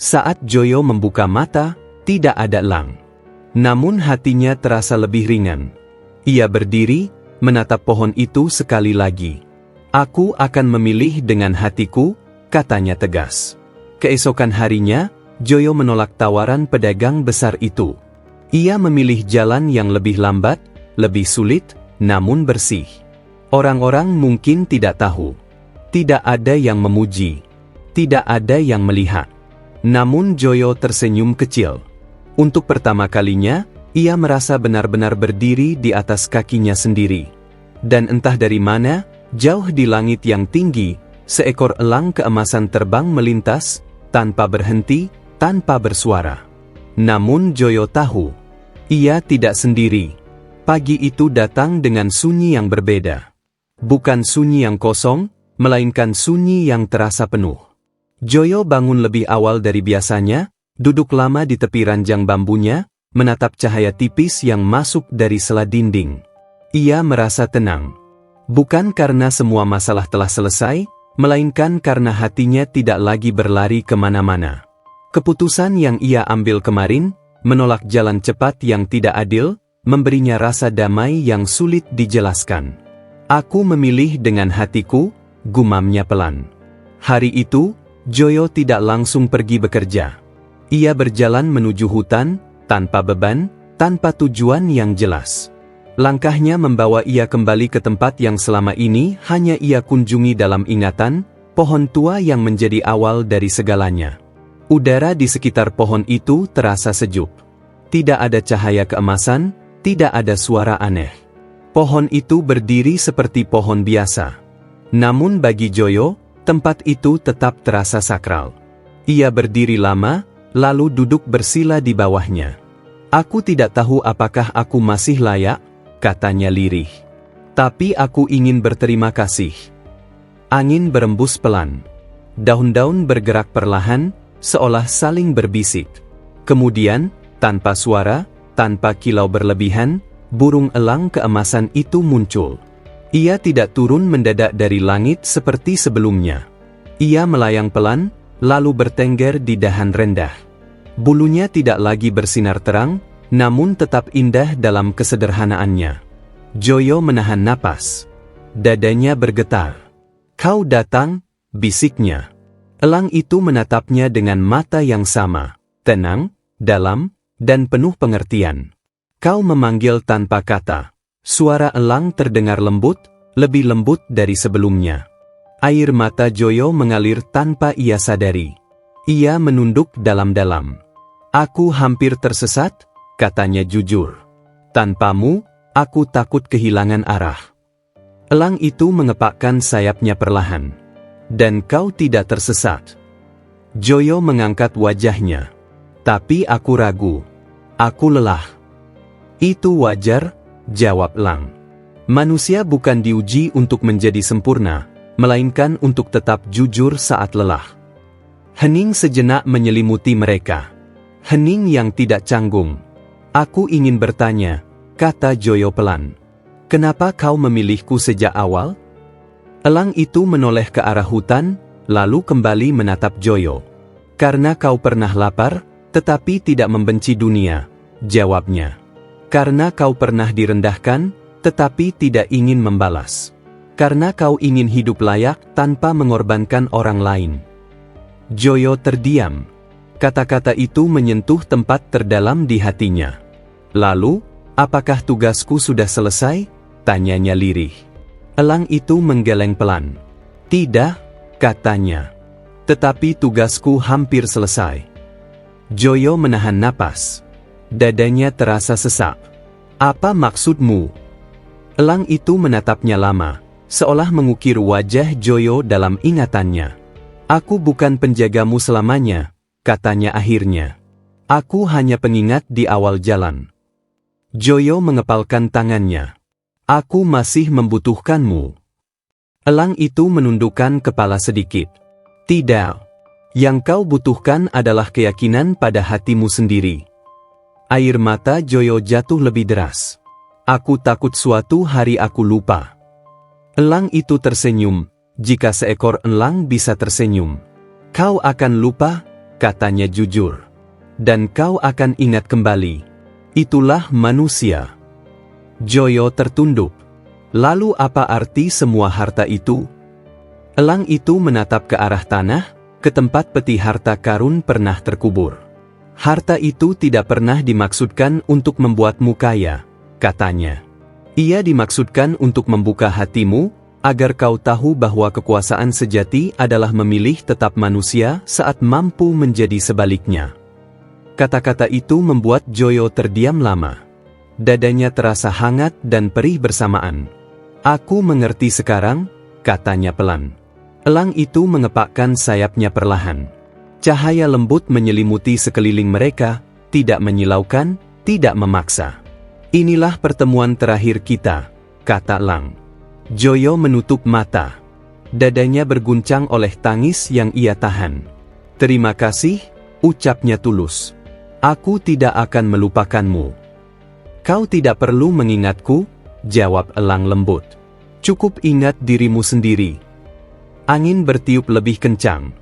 Saat Joyo membuka mata, tidak ada lang. Namun hatinya terasa lebih ringan. Ia berdiri, menatap pohon itu sekali lagi. Aku akan memilih dengan hatiku, katanya tegas. Keesokan harinya, Joyo menolak tawaran pedagang besar itu. Ia memilih jalan yang lebih lambat, lebih sulit, namun bersih. Orang-orang mungkin tidak tahu. Tidak ada yang memuji. Tidak ada yang melihat. Namun Joyo tersenyum kecil. Untuk pertama kalinya, ia merasa benar-benar berdiri di atas kakinya sendiri. Dan entah dari mana, jauh di langit yang tinggi, seekor elang keemasan terbang melintas, tanpa berhenti, tanpa bersuara. Namun Joyo tahu, ia tidak sendiri. Pagi itu datang dengan sunyi yang berbeda. Bukan sunyi yang kosong, melainkan sunyi yang terasa penuh. Joyo bangun lebih awal dari biasanya, duduk lama di tepi ranjang bambunya, menatap cahaya tipis yang masuk dari sela dinding. Ia merasa tenang. Bukan karena semua masalah telah selesai, melainkan karena hatinya tidak lagi berlari kemana-mana. Keputusan yang ia ambil kemarin, menolak jalan cepat yang tidak adil, memberinya rasa damai yang sulit dijelaskan. Aku memilih dengan hatiku, gumamnya pelan. Hari itu, Joyo tidak langsung pergi bekerja. Ia berjalan menuju hutan, tanpa beban, tanpa tujuan yang jelas. Langkahnya membawa ia kembali ke tempat yang selama ini hanya ia kunjungi dalam ingatan, pohon tua yang menjadi awal dari segalanya. Udara di sekitar pohon itu terasa sejuk. Tidak ada cahaya keemasan, tidak ada suara aneh. Pohon itu berdiri seperti pohon biasa. Namun bagi Joyo, tempat itu tetap terasa sakral. Ia berdiri lama, lalu duduk bersila di bawahnya. "Aku tidak tahu apakah aku masih layak," katanya lirih. "Tapi aku ingin berterima kasih." Angin berembus pelan. Daun-daun bergerak perlahan, seolah saling berbisik. Kemudian, tanpa suara, tanpa kilau berlebihan, burung elang keemasan itu muncul. Ia tidak turun mendadak dari langit seperti sebelumnya. Ia melayang pelan, lalu bertengger di dahan rendah. Bulunya tidak lagi bersinar terang, namun tetap indah dalam kesederhanaannya. Joyo menahan napas. Dadanya bergetar. "Kau datang," bisiknya. Elang itu menatapnya dengan mata yang sama, tenang, dalam, dan penuh pengertian. "Kau memanggil tanpa kata." Suara elang terdengar lembut, lebih lembut dari sebelumnya. Air mata Joyo mengalir tanpa ia sadari. Ia menunduk dalam-dalam. "Aku hampir tersesat," katanya jujur. "Tanpamu, aku takut kehilangan arah." Elang itu mengepakkan sayapnya perlahan. "Dan kau tidak tersesat." Joyo mengangkat wajahnya. "Tapi aku ragu. Aku lelah." "Itu wajar," jawab elang. "Manusia bukan diuji untuk menjadi sempurna, melainkan untuk tetap jujur saat lelah." Hening sejenak menyelimuti mereka. Hening yang tidak canggung. "Aku ingin bertanya," kata Joyo pelan. "Kenapa kau memilihku sejak awal?" Elang itu menoleh ke arah hutan, lalu kembali menatap Joyo. "Karena kau pernah lapar, tetapi tidak membenci dunia," jawabnya. "Karena kau pernah direndahkan, tetapi tidak ingin membalas. Karena kau ingin hidup layak tanpa mengorbankan orang lain." Joyo terdiam. Kata-kata itu menyentuh tempat terdalam di hatinya. "Lalu, apakah tugasku sudah selesai?" tanyanya lirih. Elang itu menggeleng pelan. "Tidak," katanya. "Tetapi tugasku hampir selesai." Joyo menahan napas. Dadanya terasa sesak. "Apa maksudmu?" Elang itu menatapnya lama, seolah mengukir wajah Joyo dalam ingatannya. "Aku bukan penjagamu selamanya," katanya akhirnya. "Aku hanya pengingat di awal jalan." Joyo mengepalkan tangannya. "Aku masih membutuhkanmu." Elang itu menundukkan kepala sedikit. "Tidak. Yang kau butuhkan adalah keyakinan pada hatimu sendiri." Air mata Joyo jatuh lebih deras. "Aku takut suatu hari aku lupa." Elang itu tersenyum. Jika seekor elang bisa tersenyum. "Kau akan lupa," katanya jujur. "Dan kau akan ingat kembali. Itulah manusia." Joyo tertunduk. "Lalu apa arti semua harta itu?" Elang itu menatap ke arah tanah, ke tempat peti harta karun pernah terkubur. "Harta itu tidak pernah dimaksudkan untuk membuatmu kaya," katanya. "Ia dimaksudkan untuk membuka hatimu, agar kau tahu bahwa kekuasaan sejati adalah memilih tetap manusia saat mampu menjadi sebaliknya." Kata-kata itu membuat Joyo terdiam lama. Dadanya terasa hangat dan perih bersamaan. "Aku mengerti sekarang," katanya pelan. Elang itu mengepakkan sayapnya perlahan. Cahaya lembut menyelimuti sekeliling mereka, tidak menyilaukan, tidak memaksa. "Inilah pertemuan terakhir kita," kata elang. Joyo menutup mata. Dadanya berguncang oleh tangis yang ia tahan. "Terima kasih," ucapnya tulus. "Aku tidak akan melupakanmu." "Kau tidak perlu mengingatku," jawab elang lembut. "Cukup ingat dirimu sendiri." Angin bertiup lebih kencang.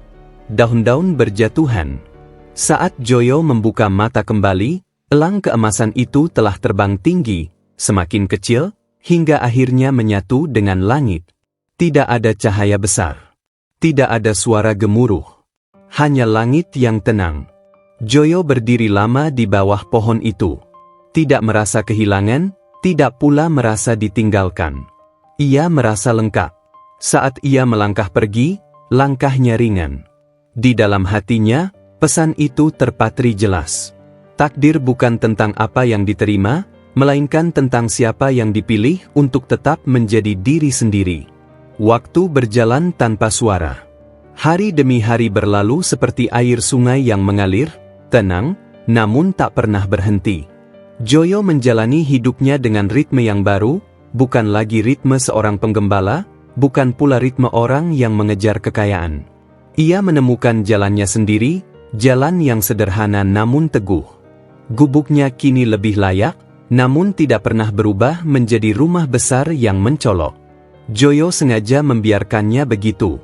Daun-daun berjatuhan. Saat Joyo membuka mata kembali, elang keemasan itu telah terbang tinggi, semakin kecil, hingga akhirnya menyatu dengan langit. Tidak ada cahaya besar. Tidak ada suara gemuruh. Hanya langit yang tenang. Joyo berdiri lama di bawah pohon itu. Tidak merasa kehilangan, tidak pula merasa ditinggalkan. Ia merasa lengkap. Saat ia melangkah pergi, langkahnya ringan. Di dalam hatinya, pesan itu terpatri jelas. Takdir bukan tentang apa yang diterima, melainkan tentang siapa yang dipilih untuk tetap menjadi diri sendiri. Waktu berjalan tanpa suara. Hari demi hari berlalu seperti air sungai yang mengalir, tenang, namun tak pernah berhenti. Joyo menjalani hidupnya dengan ritme yang baru, bukan lagi ritme seorang penggembala, bukan pula ritme orang yang mengejar kekayaan. Ia menemukan jalannya sendiri, jalan yang sederhana namun teguh. Gubuknya kini lebih layak, namun tidak pernah berubah menjadi rumah besar yang mencolok. Joyo sengaja membiarkannya begitu.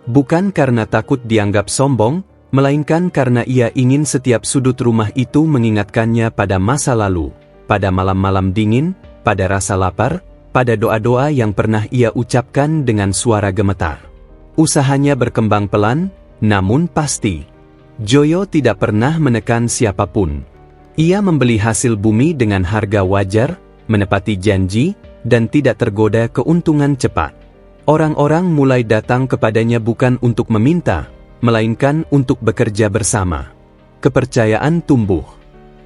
Bukan karena takut dianggap sombong, melainkan karena ia ingin setiap sudut rumah itu mengingatkannya pada masa lalu, pada malam-malam dingin, pada rasa lapar, pada doa-doa yang pernah ia ucapkan dengan suara gemetar. Usahanya berkembang pelan, namun pasti. Joyo tidak pernah menekan siapapun. Ia membeli hasil bumi dengan harga wajar, menepati janji, dan tidak tergoda keuntungan cepat. Orang-orang mulai datang kepadanya bukan untuk meminta, melainkan untuk bekerja bersama. Kepercayaan tumbuh.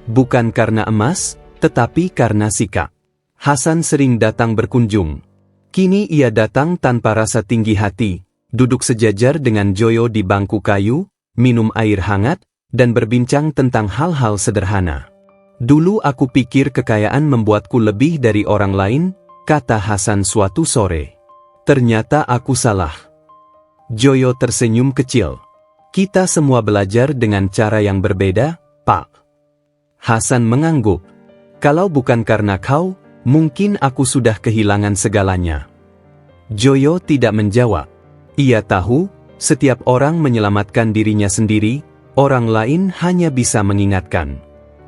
Bukan karena emas, tetapi karena sikap. Hasan sering datang berkunjung. Kini ia datang tanpa rasa tinggi hati, duduk sejajar dengan Joyo di bangku kayu, minum air hangat, dan berbincang tentang hal-hal sederhana. Dulu aku pikir kekayaan membuatku lebih dari orang lain, kata Hasan suatu sore. Ternyata aku salah. Joyo tersenyum kecil. Kita semua belajar dengan cara yang berbeda, Pak. Hasan mengangguk. Kalau bukan karena kau, mungkin aku sudah kehilangan segalanya. Joyo tidak menjawab. Ia tahu, setiap orang menyelamatkan dirinya sendiri, orang lain hanya bisa mengingatkan.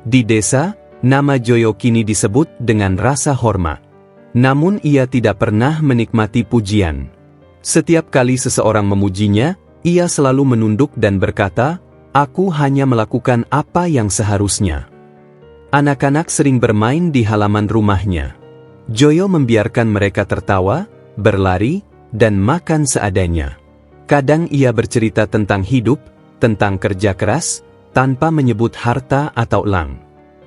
Di desa, nama Joyo kini disebut dengan rasa hormat. Namun ia tidak pernah menikmati pujian. Setiap kali seseorang memujinya, ia selalu menunduk dan berkata, "Aku hanya melakukan apa yang seharusnya." Anak-anak sering bermain di halaman rumahnya. Joyo membiarkan mereka tertawa, berlari, dan makan seadanya. Kadang ia bercerita tentang hidup, tentang kerja keras, tanpa menyebut harta atau elang.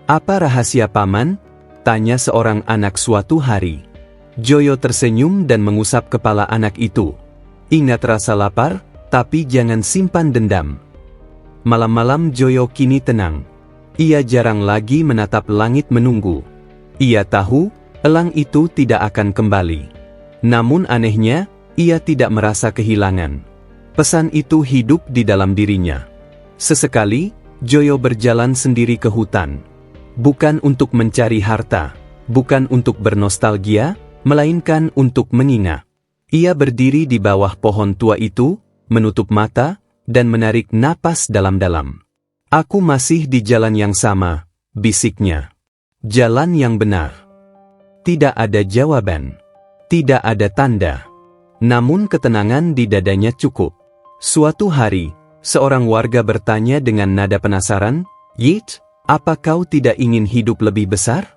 "Apa rahasia paman?" tanya seorang anak suatu hari. Joyo tersenyum dan mengusap kepala anak itu. "Ingat rasa lapar, tapi jangan simpan dendam." Malam-malam Joyo kini tenang. Ia jarang lagi menatap langit menunggu. Ia tahu, elang itu tidak akan kembali. Namun anehnya, ia tidak merasa kehilangan. Pesan itu hidup di dalam dirinya. Sesekali, Joyo berjalan sendiri ke hutan. Bukan untuk mencari harta, bukan untuk bernostalgia, melainkan untuk mengingat. Ia berdiri di bawah pohon tua itu, menutup mata, dan menarik napas dalam-dalam. "Aku masih di jalan yang sama," bisiknya. Jalan yang benar. Tidak ada jawaban. Tidak ada tanda. Namun ketenangan di dadanya cukup. Suatu hari, seorang warga bertanya dengan nada penasaran, "Yit, apa kau tidak ingin hidup lebih besar?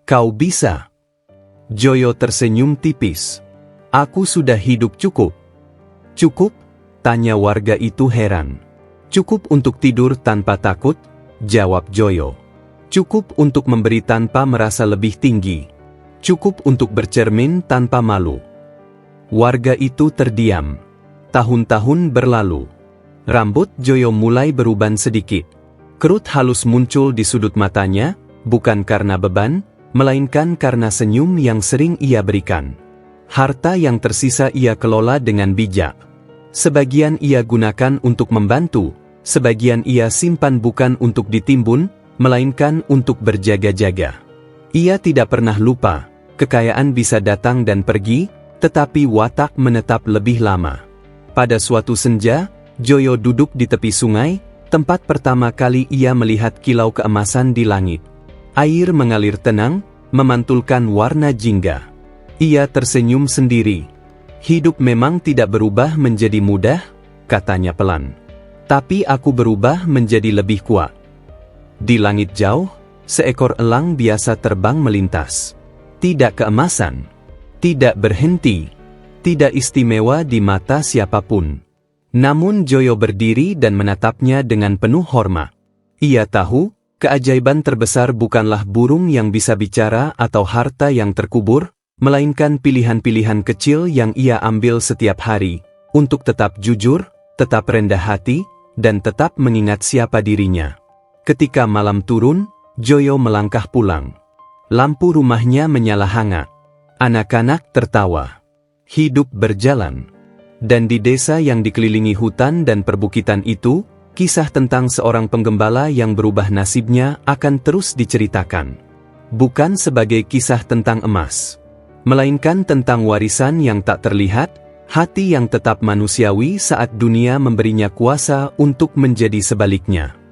Kau bisa." Joyo tersenyum tipis. "Aku sudah hidup cukup." "Cukup?" tanya warga itu heran. "Cukup untuk tidur tanpa takut," jawab Joyo. "Cukup untuk memberi tanpa merasa lebih tinggi. Cukup untuk bercermin tanpa malu." Warga itu terdiam. Tahun-tahun berlalu. Rambut Joyo mulai beruban sedikit. Kerut halus muncul di sudut matanya, bukan karena beban, melainkan karena senyum yang sering ia berikan. Harta yang tersisa ia kelola dengan bijak. Sebagian ia gunakan untuk membantu, sebagian ia simpan bukan untuk ditimbun, melainkan untuk berjaga-jaga. Ia tidak pernah lupa, kekayaan bisa datang dan pergi, tetapi watak menetap lebih lama. Pada suatu senja, Joyo duduk di tepi sungai, tempat pertama kali ia melihat kilau keemasan di langit. Air mengalir tenang, memantulkan warna jingga. Ia tersenyum sendiri. "Hidup memang tidak berubah menjadi mudah," katanya pelan. "Tapi aku berubah menjadi lebih kuat." Di langit jauh, seekor elang biasa terbang melintas. Tidak keemasan, tidak berhenti, tidak istimewa di mata siapapun. Namun Joyo berdiri dan menatapnya dengan penuh hormat. Ia tahu, keajaiban terbesar bukanlah burung yang bisa bicara atau harta yang terkubur, melainkan pilihan-pilihan kecil yang ia ambil setiap hari, untuk tetap jujur, tetap rendah hati, dan tetap mengingat siapa dirinya. Ketika malam turun, Joyo melangkah pulang. Lampu rumahnya menyala hangat. Anak-anak tertawa. Hidup berjalan. Dan di desa yang dikelilingi hutan dan perbukitan itu, kisah tentang seorang penggembala yang berubah nasibnya akan terus diceritakan. Bukan sebagai kisah tentang emas, melainkan tentang warisan yang tak terlihat, hati yang tetap manusiawi saat dunia memberinya kuasa untuk menjadi sebaliknya.